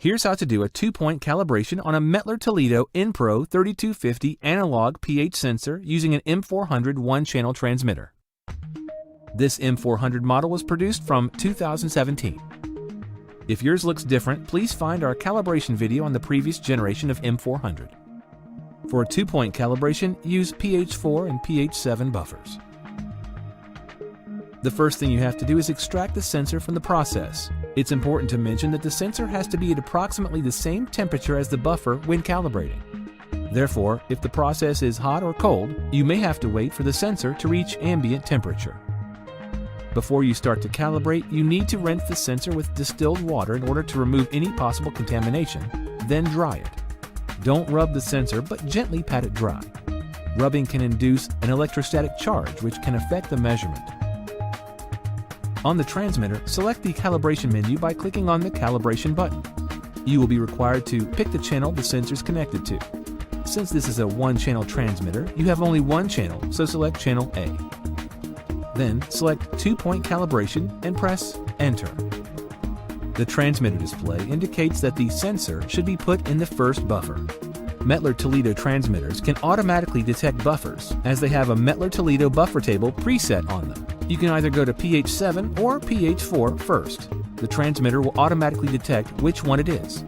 Here's how to do a 2-point calibration on a METTLER Toledo InPro 3250 analog pH sensor using an M400 one-channel transmitter. This M400 model was produced from 2017. If yours looks different, please find our calibration video on the previous generation of M400. For a 2-point calibration, use pH 4 and pH 7 buffers. The first thing you have to do is extract the sensor from the process. It's important to mention that the sensor has to be at approximately the same temperature as the buffer when calibrating. Therefore, if the process is hot or cold, you may have to wait for the sensor to reach ambient temperature. Before you start to calibrate, you need to rinse the sensor with distilled water in order to remove any possible contamination, then dry it. Don't rub the sensor, but gently pat it dry. Rubbing can induce an electrostatic charge, which can affect the measurement. On the transmitter, select the calibration menu by clicking on the calibration button. You will be required to pick the channel the sensor is connected to. Since this is a one-channel transmitter, you have only one channel, so select channel A. Then select 2-point calibration and press Enter. The transmitter display indicates that the sensor should be put in the first buffer. METTLER Toledo transmitters can automatically detect buffers, as they have a METTLER Toledo buffer table preset on them. You can either go to pH 7 or pH 4 first. The transmitter will automatically detect which one it is.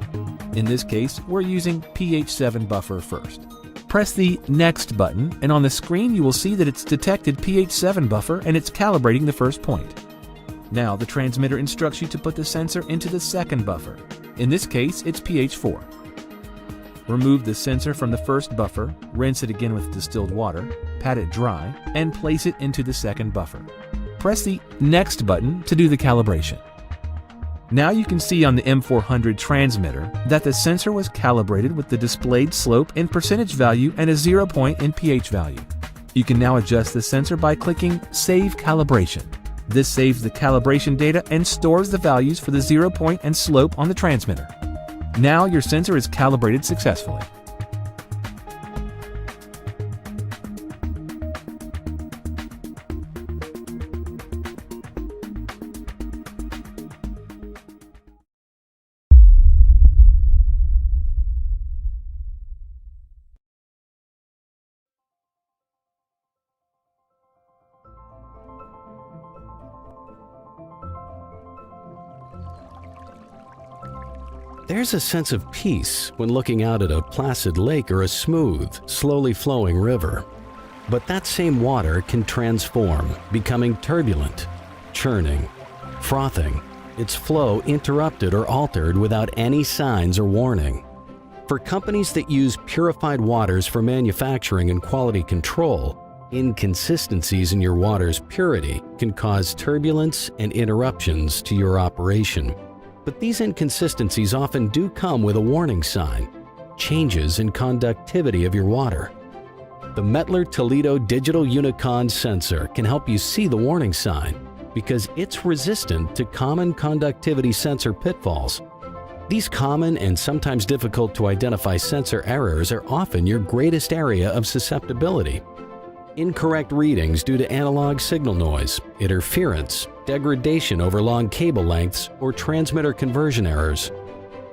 In this case, we're using pH 7 buffer first. Press the Next button, and on the screen you will see that it's detected pH 7 buffer and it's calibrating the first point. Now the transmitter instructs you to put the sensor into the second buffer. In this case, it's pH 4. Remove the sensor from the first buffer, rinse it again with distilled water, pat it dry, and place it into the second buffer. Press the Next button to do the calibration. Now you can see on the M400 transmitter that the sensor was calibrated with the displayed slope in percentage value and a 0 point in pH value. You can now adjust the sensor by clicking Save Calibration. This saves the calibration data and stores the values for the 0 point and slope on the transmitter. Now your sensor is calibrated successfully. There's a sense of peace when looking out at a placid lake or a smooth, slowly flowing river. But that same water can transform, becoming turbulent, churning, frothing, its flow interrupted or altered without any signs or warning. For companies that use purified waters for manufacturing and quality control, inconsistencies in your water's purity can cause turbulence and interruptions to your operation. But these inconsistencies often do come with a warning sign: changes in conductivity of your water. The METTLER Toledo Digital Unicon sensor can help you see the warning sign because it's resistant to common conductivity sensor pitfalls. These common and sometimes difficult to identify sensor errors are often your greatest area of susceptibility. Incorrect readings due to analog signal noise, interference, degradation over long cable lengths, or transmitter conversion errors.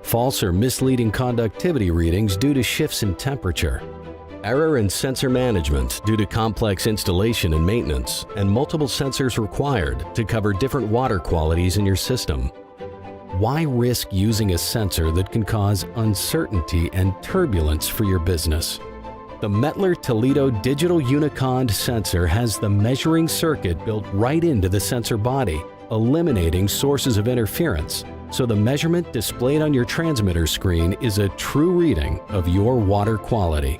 False or misleading conductivity readings due to shifts in temperature. Error in sensor management due to complex installation and maintenance, and multiple sensors required to cover different water qualities in your system. Why risk using a sensor that can cause uncertainty and turbulence for your business? The METTLER Toledo Digital Unicon sensor has the measuring circuit built right into the sensor body, eliminating sources of interference, so the measurement displayed on your transmitter screen is a true reading of your water quality.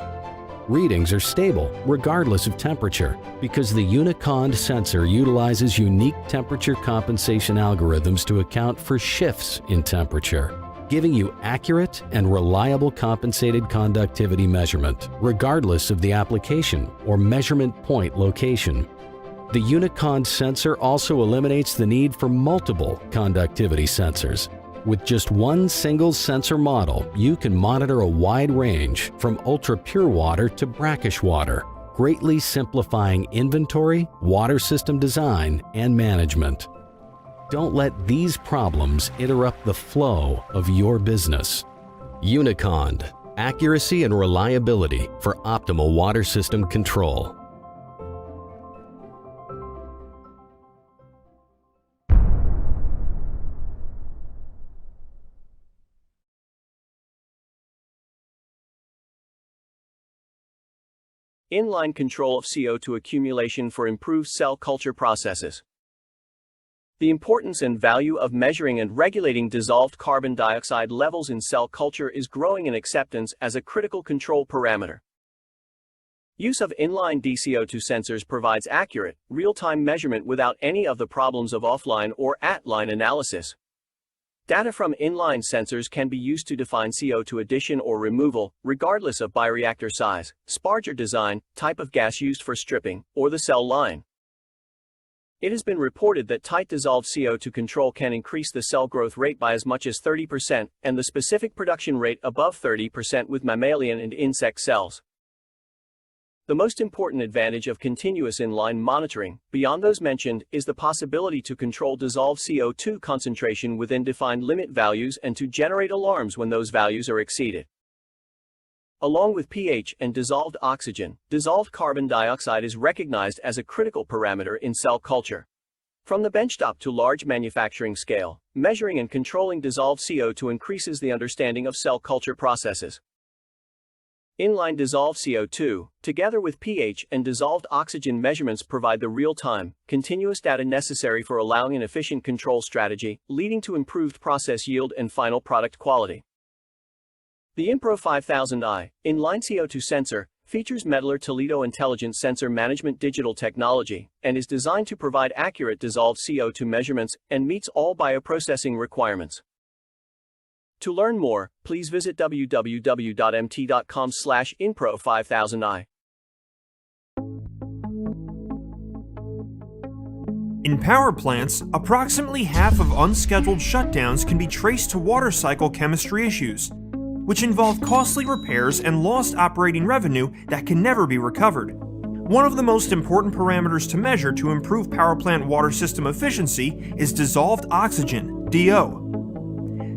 Readings are stable regardless of temperature because the Unicon sensor utilizes unique temperature compensation algorithms to account for shifts in temperature, giving you accurate and reliable compensated conductivity measurement, regardless of the application or measurement point location. The Unicon sensor also eliminates the need for multiple conductivity sensors. With just one single sensor model, you can monitor a wide range from ultra-pure water to brackish water, greatly simplifying inventory, water system design, and management. Don't let these problems interrupt the flow of your business. Unicon, accuracy and reliability for optimal water system control. Inline control of CO2 accumulation for improved cell culture processes. The importance and value of measuring and regulating dissolved carbon dioxide levels in cell culture is growing in acceptance as a critical control parameter. Use of inline DCO2 sensors provides accurate, real-time measurement without any of the problems of offline or at-line analysis. Data from inline sensors can be used to define CO2 addition or removal, regardless of bioreactor size, sparger design, type of gas used for stripping, or the cell line. It has been reported that tight dissolved CO2 control can increase the cell growth rate by as much as 30% and the specific production rate above 30% with mammalian and insect cells. The most important advantage of continuous inline monitoring, beyond those mentioned, is the possibility to control dissolved CO2 concentration within defined limit values and to generate alarms when those values are exceeded. Along with pH and dissolved oxygen, dissolved carbon dioxide is recognized as a critical parameter in cell culture. From the benchtop to large manufacturing scale, measuring and controlling dissolved CO2 increases the understanding of cell culture processes. Inline dissolved CO2, together with pH and dissolved oxygen measurements, provide the real-time, continuous data necessary for allowing an efficient control strategy, leading to improved process yield and final product quality. The Impro 5000i inline CO2 sensor features METTLER Toledo Intelligent Sensor Management digital technology and is designed to provide accurate dissolved CO2 measurements and meets all bioprocessing requirements. To learn more, please visit www.mt.com/Impro5000i. In power plants, approximately half of unscheduled shutdowns can be traced to water cycle chemistry issues, which involve costly repairs and lost operating revenue that can never be recovered. One of the most important parameters to measure to improve power plant water system efficiency is dissolved oxygen, DO.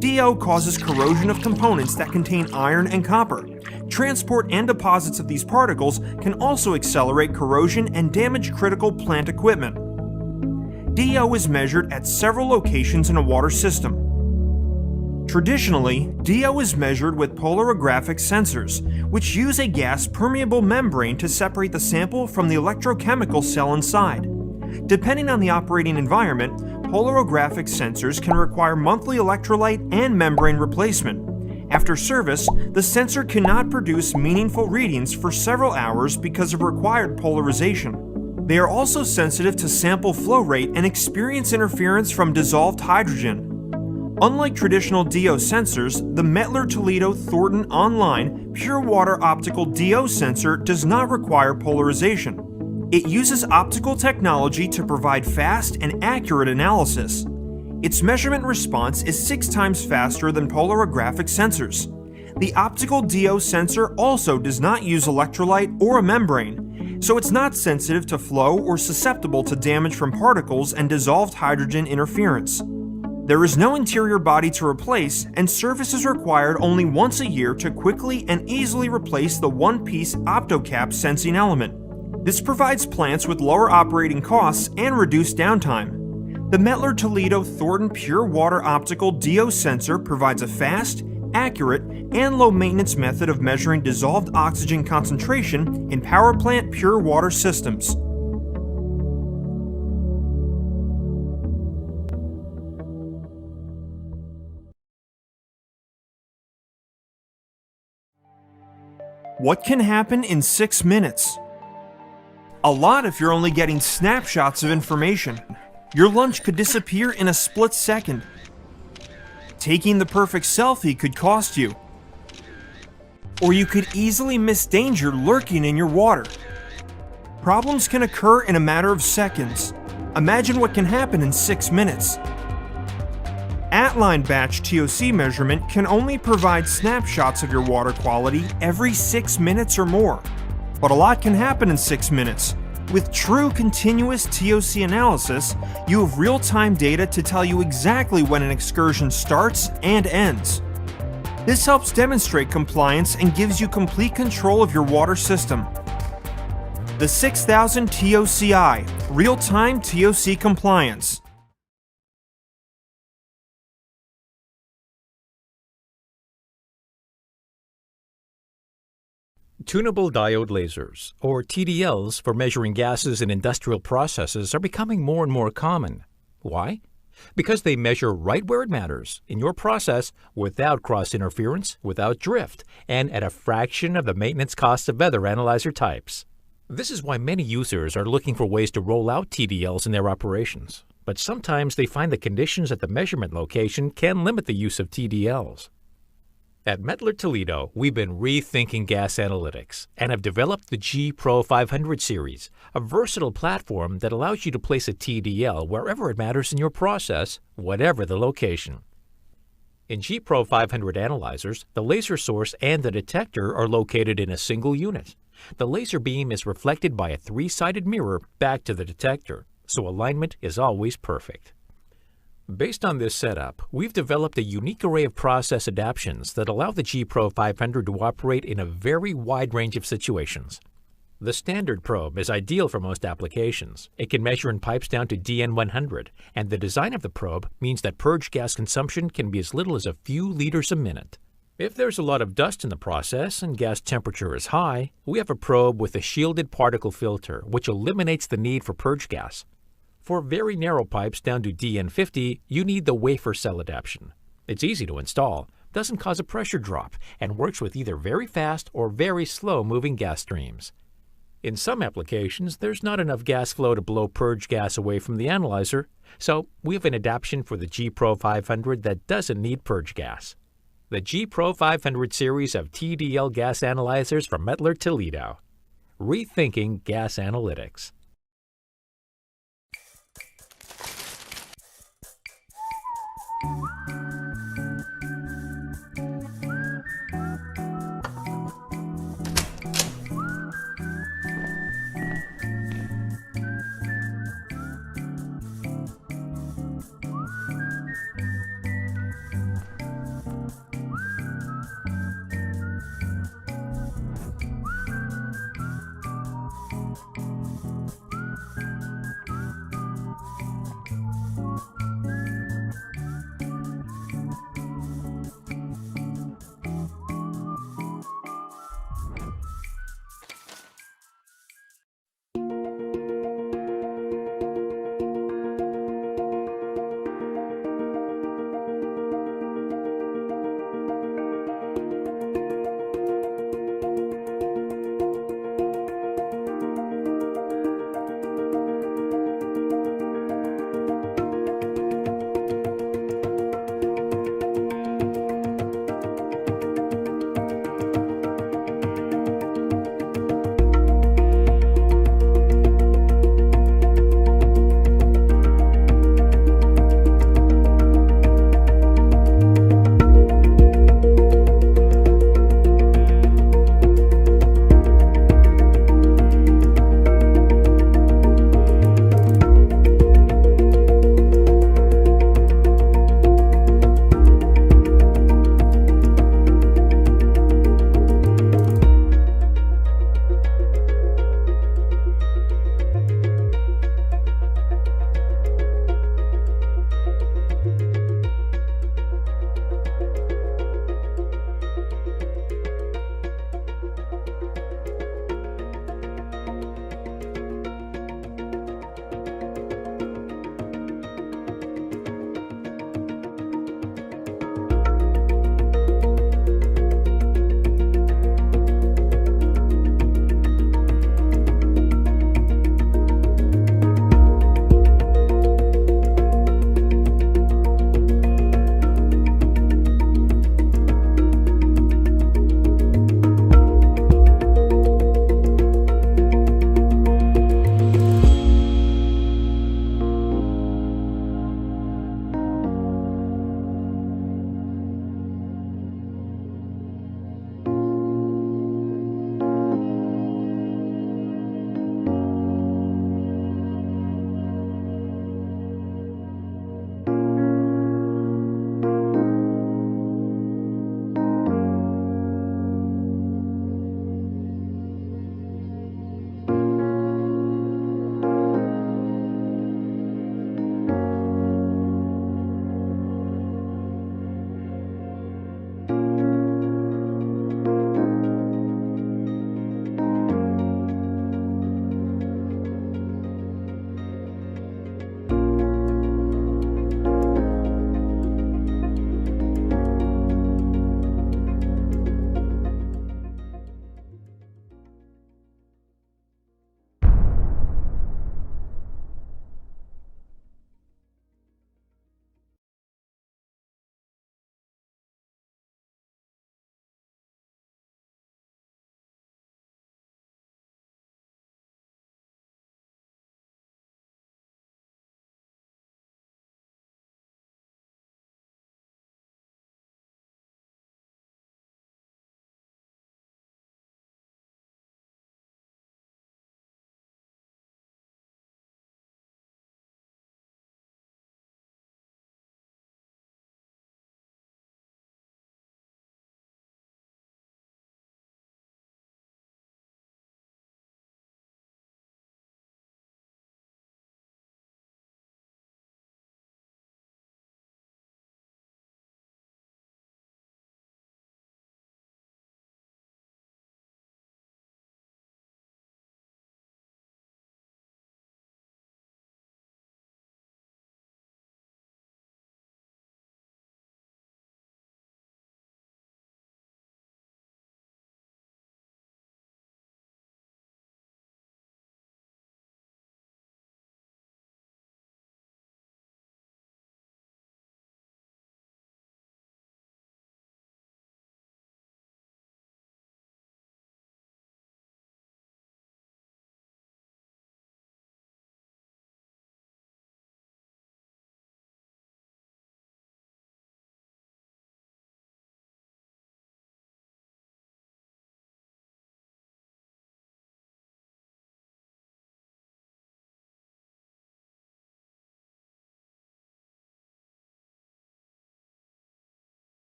DO causes corrosion of components that contain iron and copper. Transport and deposits of these particles can also accelerate corrosion and damage critical plant equipment. DO is measured at several locations in a water system. Traditionally, DO is measured with polarographic sensors, which use a gas-permeable membrane to separate the sample from the electrochemical cell inside. Depending on the operating environment, polarographic sensors can require monthly electrolyte and membrane replacement. After service, the sensor cannot produce meaningful readings for several hours because of required polarization. They are also sensitive to sample flow rate and experience interference from dissolved hydrogen. Unlike traditional DO sensors, the METTLER Toledo Thornton Online Pure Water Optical DO sensor does not require polarization. It uses optical technology to provide fast and accurate analysis. Its measurement response is 6 times faster than polarographic sensors. The optical DO sensor also does not use electrolyte or a membrane, so it's not sensitive to flow or susceptible to damage from particles and dissolved hydrogen interference. There is no interior body to replace, and service is required only once a year to quickly and easily replace the one-piece OptoCap sensing element. This provides plants with lower operating costs and reduced downtime. The METTLER Toledo Thornton Pure Water Optical DO sensor provides a fast, accurate, and low-maintenance method of measuring dissolved oxygen concentration in power plant pure water systems. What can happen in 6 minutes? A lot if you're only getting snapshots of information. Your lunch could disappear in a split second. Taking the perfect selfie could cost you. Or you could easily miss danger lurking in your water. Problems can occur in a matter of seconds. Imagine what can happen in 6 minutes. At-line batch TOC measurement can only provide snapshots of your water quality every 6 minutes or more. But a lot can happen in 6 minutes. With true continuous TOC analysis, you have real-time data to tell you exactly when an excursion starts and ends. This helps demonstrate compliance and gives you complete control of your water system. The 6000 TOCI, Real-Time TOC Compliance. Tunable diode lasers, or TDLs, for measuring gases in industrial processes are becoming more and more common. Why? Because they measure right where it matters, in your process, without cross-interference, without drift, and at a fraction of the maintenance costs of other analyzer types. This is why many users are looking for ways to roll out TDLs in their operations. but sometimes they find the conditions at the measurement location can limit the use of TDLs. At METTLER Toledo, we've been rethinking gas analytics and have developed the G Pro 500 series, a versatile platform that allows you to place a TDL wherever it matters in your process, whatever the location. In G Pro 500 analyzers, the laser source and the detector are located in a single unit. The laser beam is reflected by a three-sided mirror back to the detector, so alignment is always perfect. Based on this setup, we've developed a unique array of process adaptations that allow the G Pro 500 to operate in a very wide range of situations. The standard probe is ideal for most applications. It can measure in pipes down to DN100, and the design of the probe means that purge gas consumption can be as little as a few liters a minute. If there's a lot of dust in the process and gas temperature is high, we have a probe with a shielded particle filter, which eliminates the need for purge gas. For very narrow pipes down to DN50, you need the wafer cell adaptation. It's easy to install, doesn't cause a pressure drop, and works with either very fast or very slow moving gas streams. In some applications, there's not enough gas flow to blow purge gas away from the analyzer, so we have an adaptation for the G Pro 500 that doesn't need purge gas. The G Pro 500 series of TDL gas analyzers from METTLER Toledo. Rethinking gas analytics.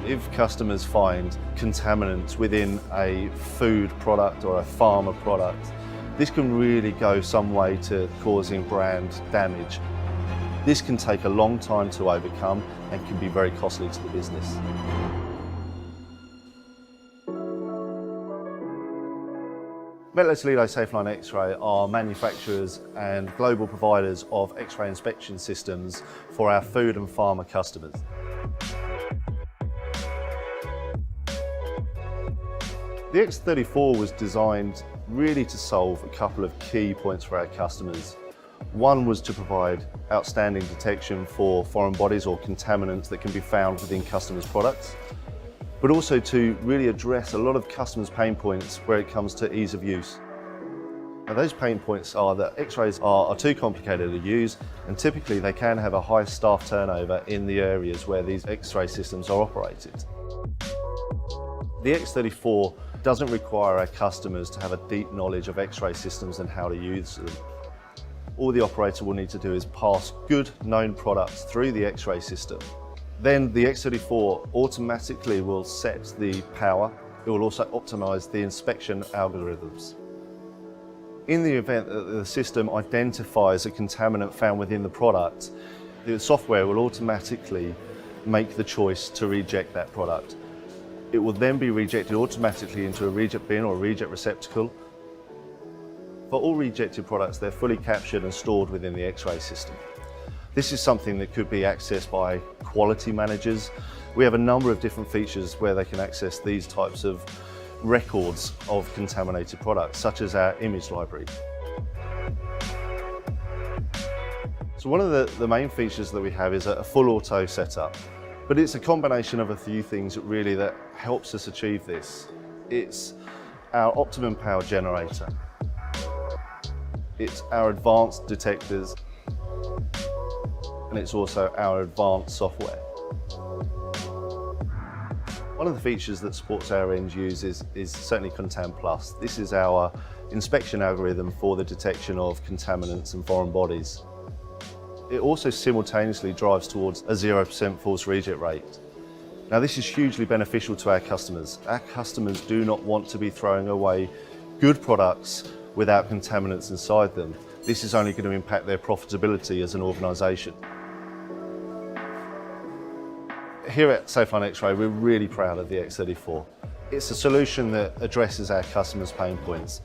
If customers find contaminants within a food product or a pharma product, this can really go some way to causing brand damage. This can take a long time to overcome and can be very costly to the business. METTLER TOLEDO Safeline X-Ray are manufacturers and global providers of X-ray inspection systems for our food and pharma customers. The X34 was designed really to solve a couple of key points for our customers. One was to provide outstanding detection for foreign bodies or contaminants that can be found within customers' products, but also to really address a lot of customers' pain points where it comes to ease of use. Now, those pain points are that X-rays are too complicated to use, and typically they can have a high staff turnover in the areas where these X-ray systems are operated. The X34 doesn't require our customers to have a deep knowledge of X-ray systems and how to use them. All the operator will need to do is pass good known products through the X-ray system. Then the X34 automatically will set the power. It will also optimize the inspection algorithms. In the event that the system identifies a contaminant found within the product, the software will automatically make the choice to reject that product. It will then be rejected automatically into a reject bin or a reject receptacle. For all rejected products, they're fully captured and stored within the X-ray system. This is something that could be accessed by quality managers. We have a number of different features where they can access these types of records of contaminated products, such as our image library. So one of the main features that we have is a full auto setup. But it's a combination of a few things that helps us achieve this. It's our optimum power generator. It's our advanced detectors. And it's also our advanced software. One of the features that supports our end users is certainly Contam Plus. This is our inspection algorithm for the detection of contaminants and foreign bodies. It also simultaneously drives towards a 0% false reject rate. Now, this is hugely beneficial to our customers. Our customers do not want to be throwing away good products without contaminants inside them. This is only going to impact their profitability as an organisation. Here at Safeline X-Ray, we're really proud of the X34. It's a solution that addresses our customers' pain points.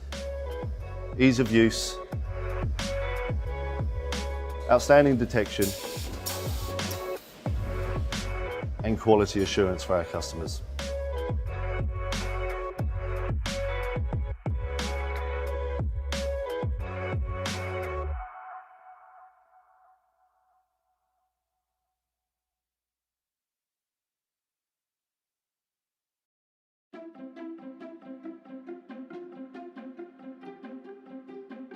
Ease of use, outstanding detection, and quality assurance for our customers.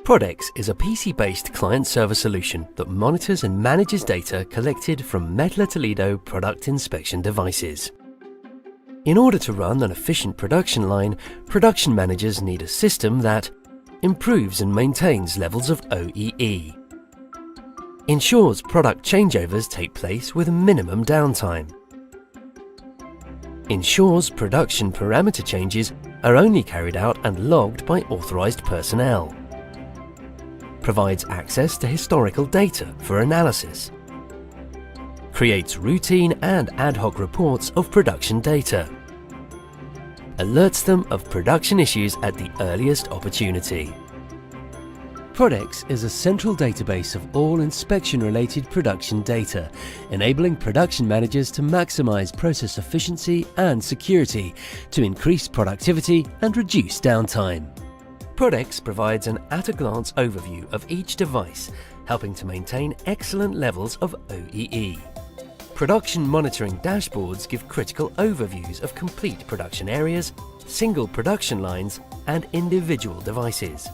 Prodex is a PC-based client-server solution that monitors and manages data collected from METTLER Toledo product inspection devices. In order to run an efficient production line, production managers need a system that improves and maintains levels of OEE, ensures product changeovers take place with minimum downtime, ensures production parameter changes are only carried out and logged by authorized personnel, provides access to historical data for analysis, creates routine and ad hoc reports of production data, alerts them of production issues at the earliest opportunity. Prodex is a central database of all inspection-related production data, enabling production managers to maximize process efficiency and security to increase productivity and reduce downtime. Prodex provides an at-a-glance overview of each device, helping to maintain excellent levels of OEE. Production monitoring dashboards give critical overviews of complete production areas, single production lines, and individual devices.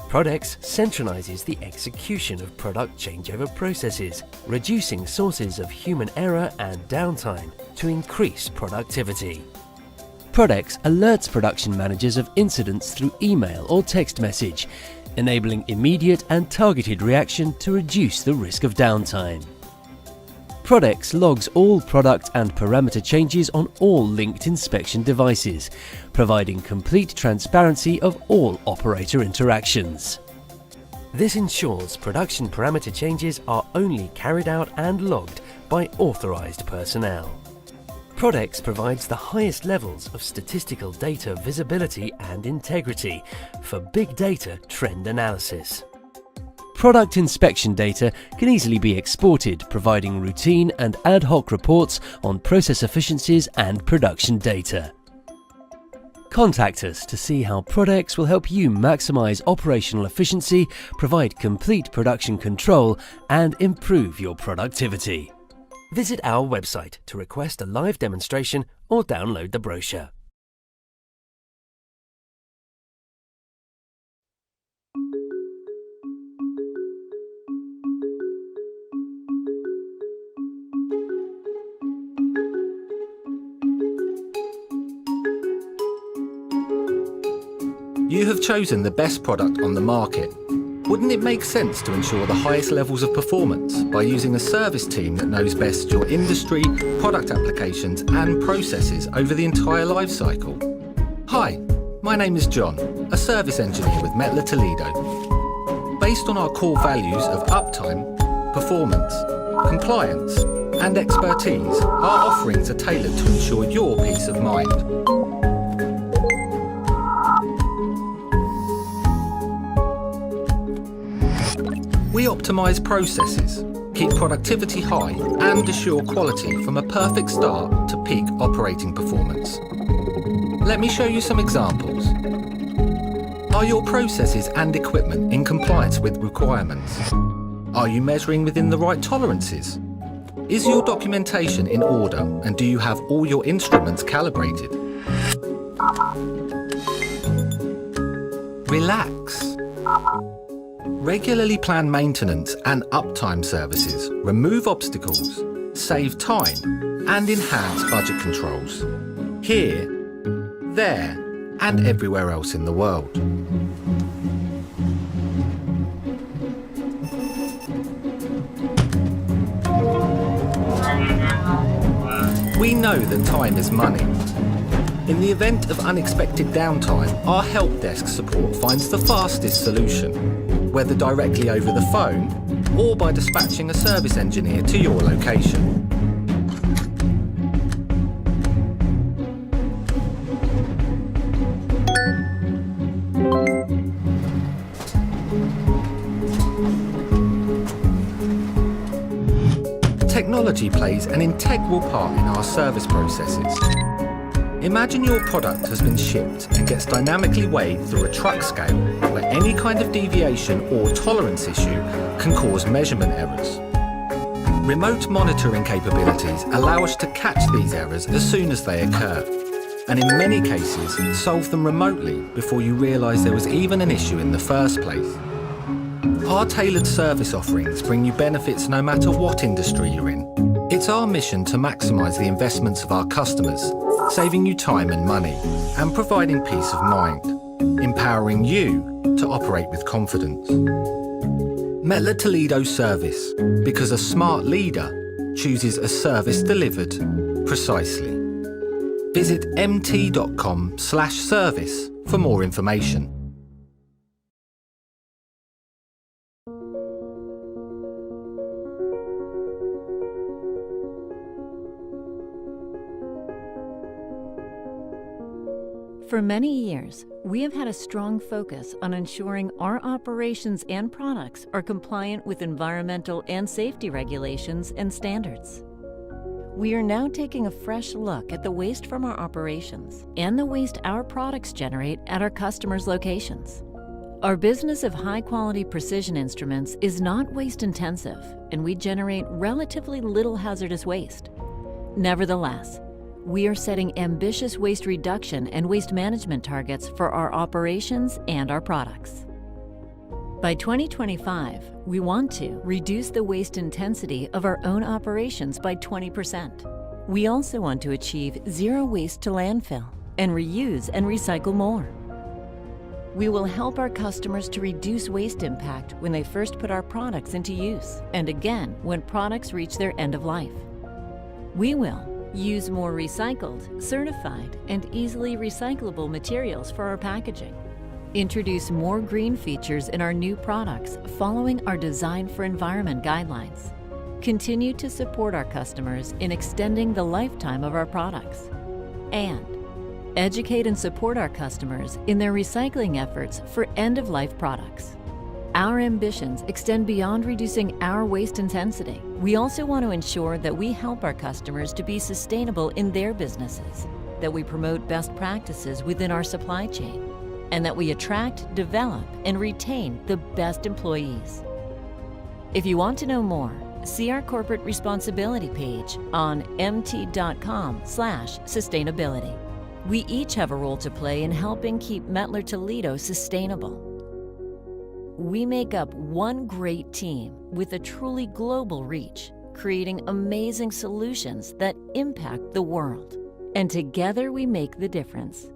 Prodex centralizes the execution of product changeover processes, reducing sources of human error and downtime to increase productivity. Prodex alerts production managers of incidents through email or text message, enabling immediate and targeted reaction to reduce the risk of downtime. Prodex logs all product and parameter changes on all linked inspection devices, providing complete transparency of all operator interactions. This ensures production parameter changes are only carried out and logged by authorized personnel. Prodex provides the highest levels of statistical data visibility and integrity for big data trend analysis. Product inspection data can easily be exported, providing routine and ad hoc reports on process efficiencies and production data. Contact us to see how Prodex will help you maximize operational efficiency, provide complete production control, and improve your productivity. Visit our website to request a live demonstration or download the brochure. You have chosen the best product on the market. Wouldn't it make sense to ensure the highest levels of performance by using a service team that knows best your industry, product applications and processes over the entire life cycle? Hi, my name is John, a service engineer with METTLER Toledo. Based on our core values of uptime, performance, compliance and expertise, our offerings are tailored to ensure your peace of mind. We optimise processes, keep productivity high and assure quality from a perfect start to peak operating performance. Let me show you some examples. Are your processes and equipment in compliance with requirements? Are you measuring within the right tolerances? Is your documentation in order and do you have all your instruments calibrated? Relax. Regularly plan maintenance and uptime services, remove obstacles, save time and enhance budget controls. Here, there and everywhere else in the world. We know that time is money. In the event of unexpected downtime, our help desk support finds the fastest solution, whether directly over the phone or by dispatching a service engineer to your location. Technology plays an integral part in our service processes. Imagine your product has been shipped and gets dynamically weighed through a truck scale where any kind of deviation or tolerance issue can cause measurement errors. Remote monitoring capabilities allow us to catch these errors as soon as they occur, and in many cases solve them remotely before you realise there was even an issue in the first place. Our tailored service offerings bring you benefits no matter what industry you're in. It's our mission to maximise the investments of our customers, saving you time and money, and providing peace of mind, empowering you to operate with confidence. METTLER Toledo Service, because a smart leader chooses a service delivered precisely. Visit mt.com/service for more information. For many years, we have had a strong focus on ensuring our operations and products are compliant with environmental and safety regulations and standards. We are now taking a fresh look at the waste from our operations and the waste our products generate at our customers' locations. Our business of high-quality precision instruments is not waste-intensive, and we generate relatively little hazardous waste. Nevertheless, we are setting ambitious waste reduction and waste management targets for our operations and our products. By 2025, we want to reduce the waste intensity of our own operations by 20%. We also want to achieve zero waste to landfill and reuse and recycle more. We will help our customers to reduce waste impact when they first put our products into use, and again when products reach their end of life. We will use more recycled, certified, and easily recyclable materials for our packaging. Introduce more green features in our new products following our Design for Environment guidelines. Continue to support our customers in extending the lifetime of our products. And educate and support our customers in their recycling efforts for end-of-life products. Our ambitions extend beyond reducing our waste intensity. We also want to ensure that we help our customers to be sustainable in their businesses, that we promote best practices within our supply chain, and that we attract, develop, and retain the best employees. If you want to know more, see our corporate responsibility page on mt.com/sustainability. We each have a role to play in helping keep METTLER Toledo sustainable. We make up one great team with a truly global reach, creating amazing solutions that impact the world. And together we make the difference.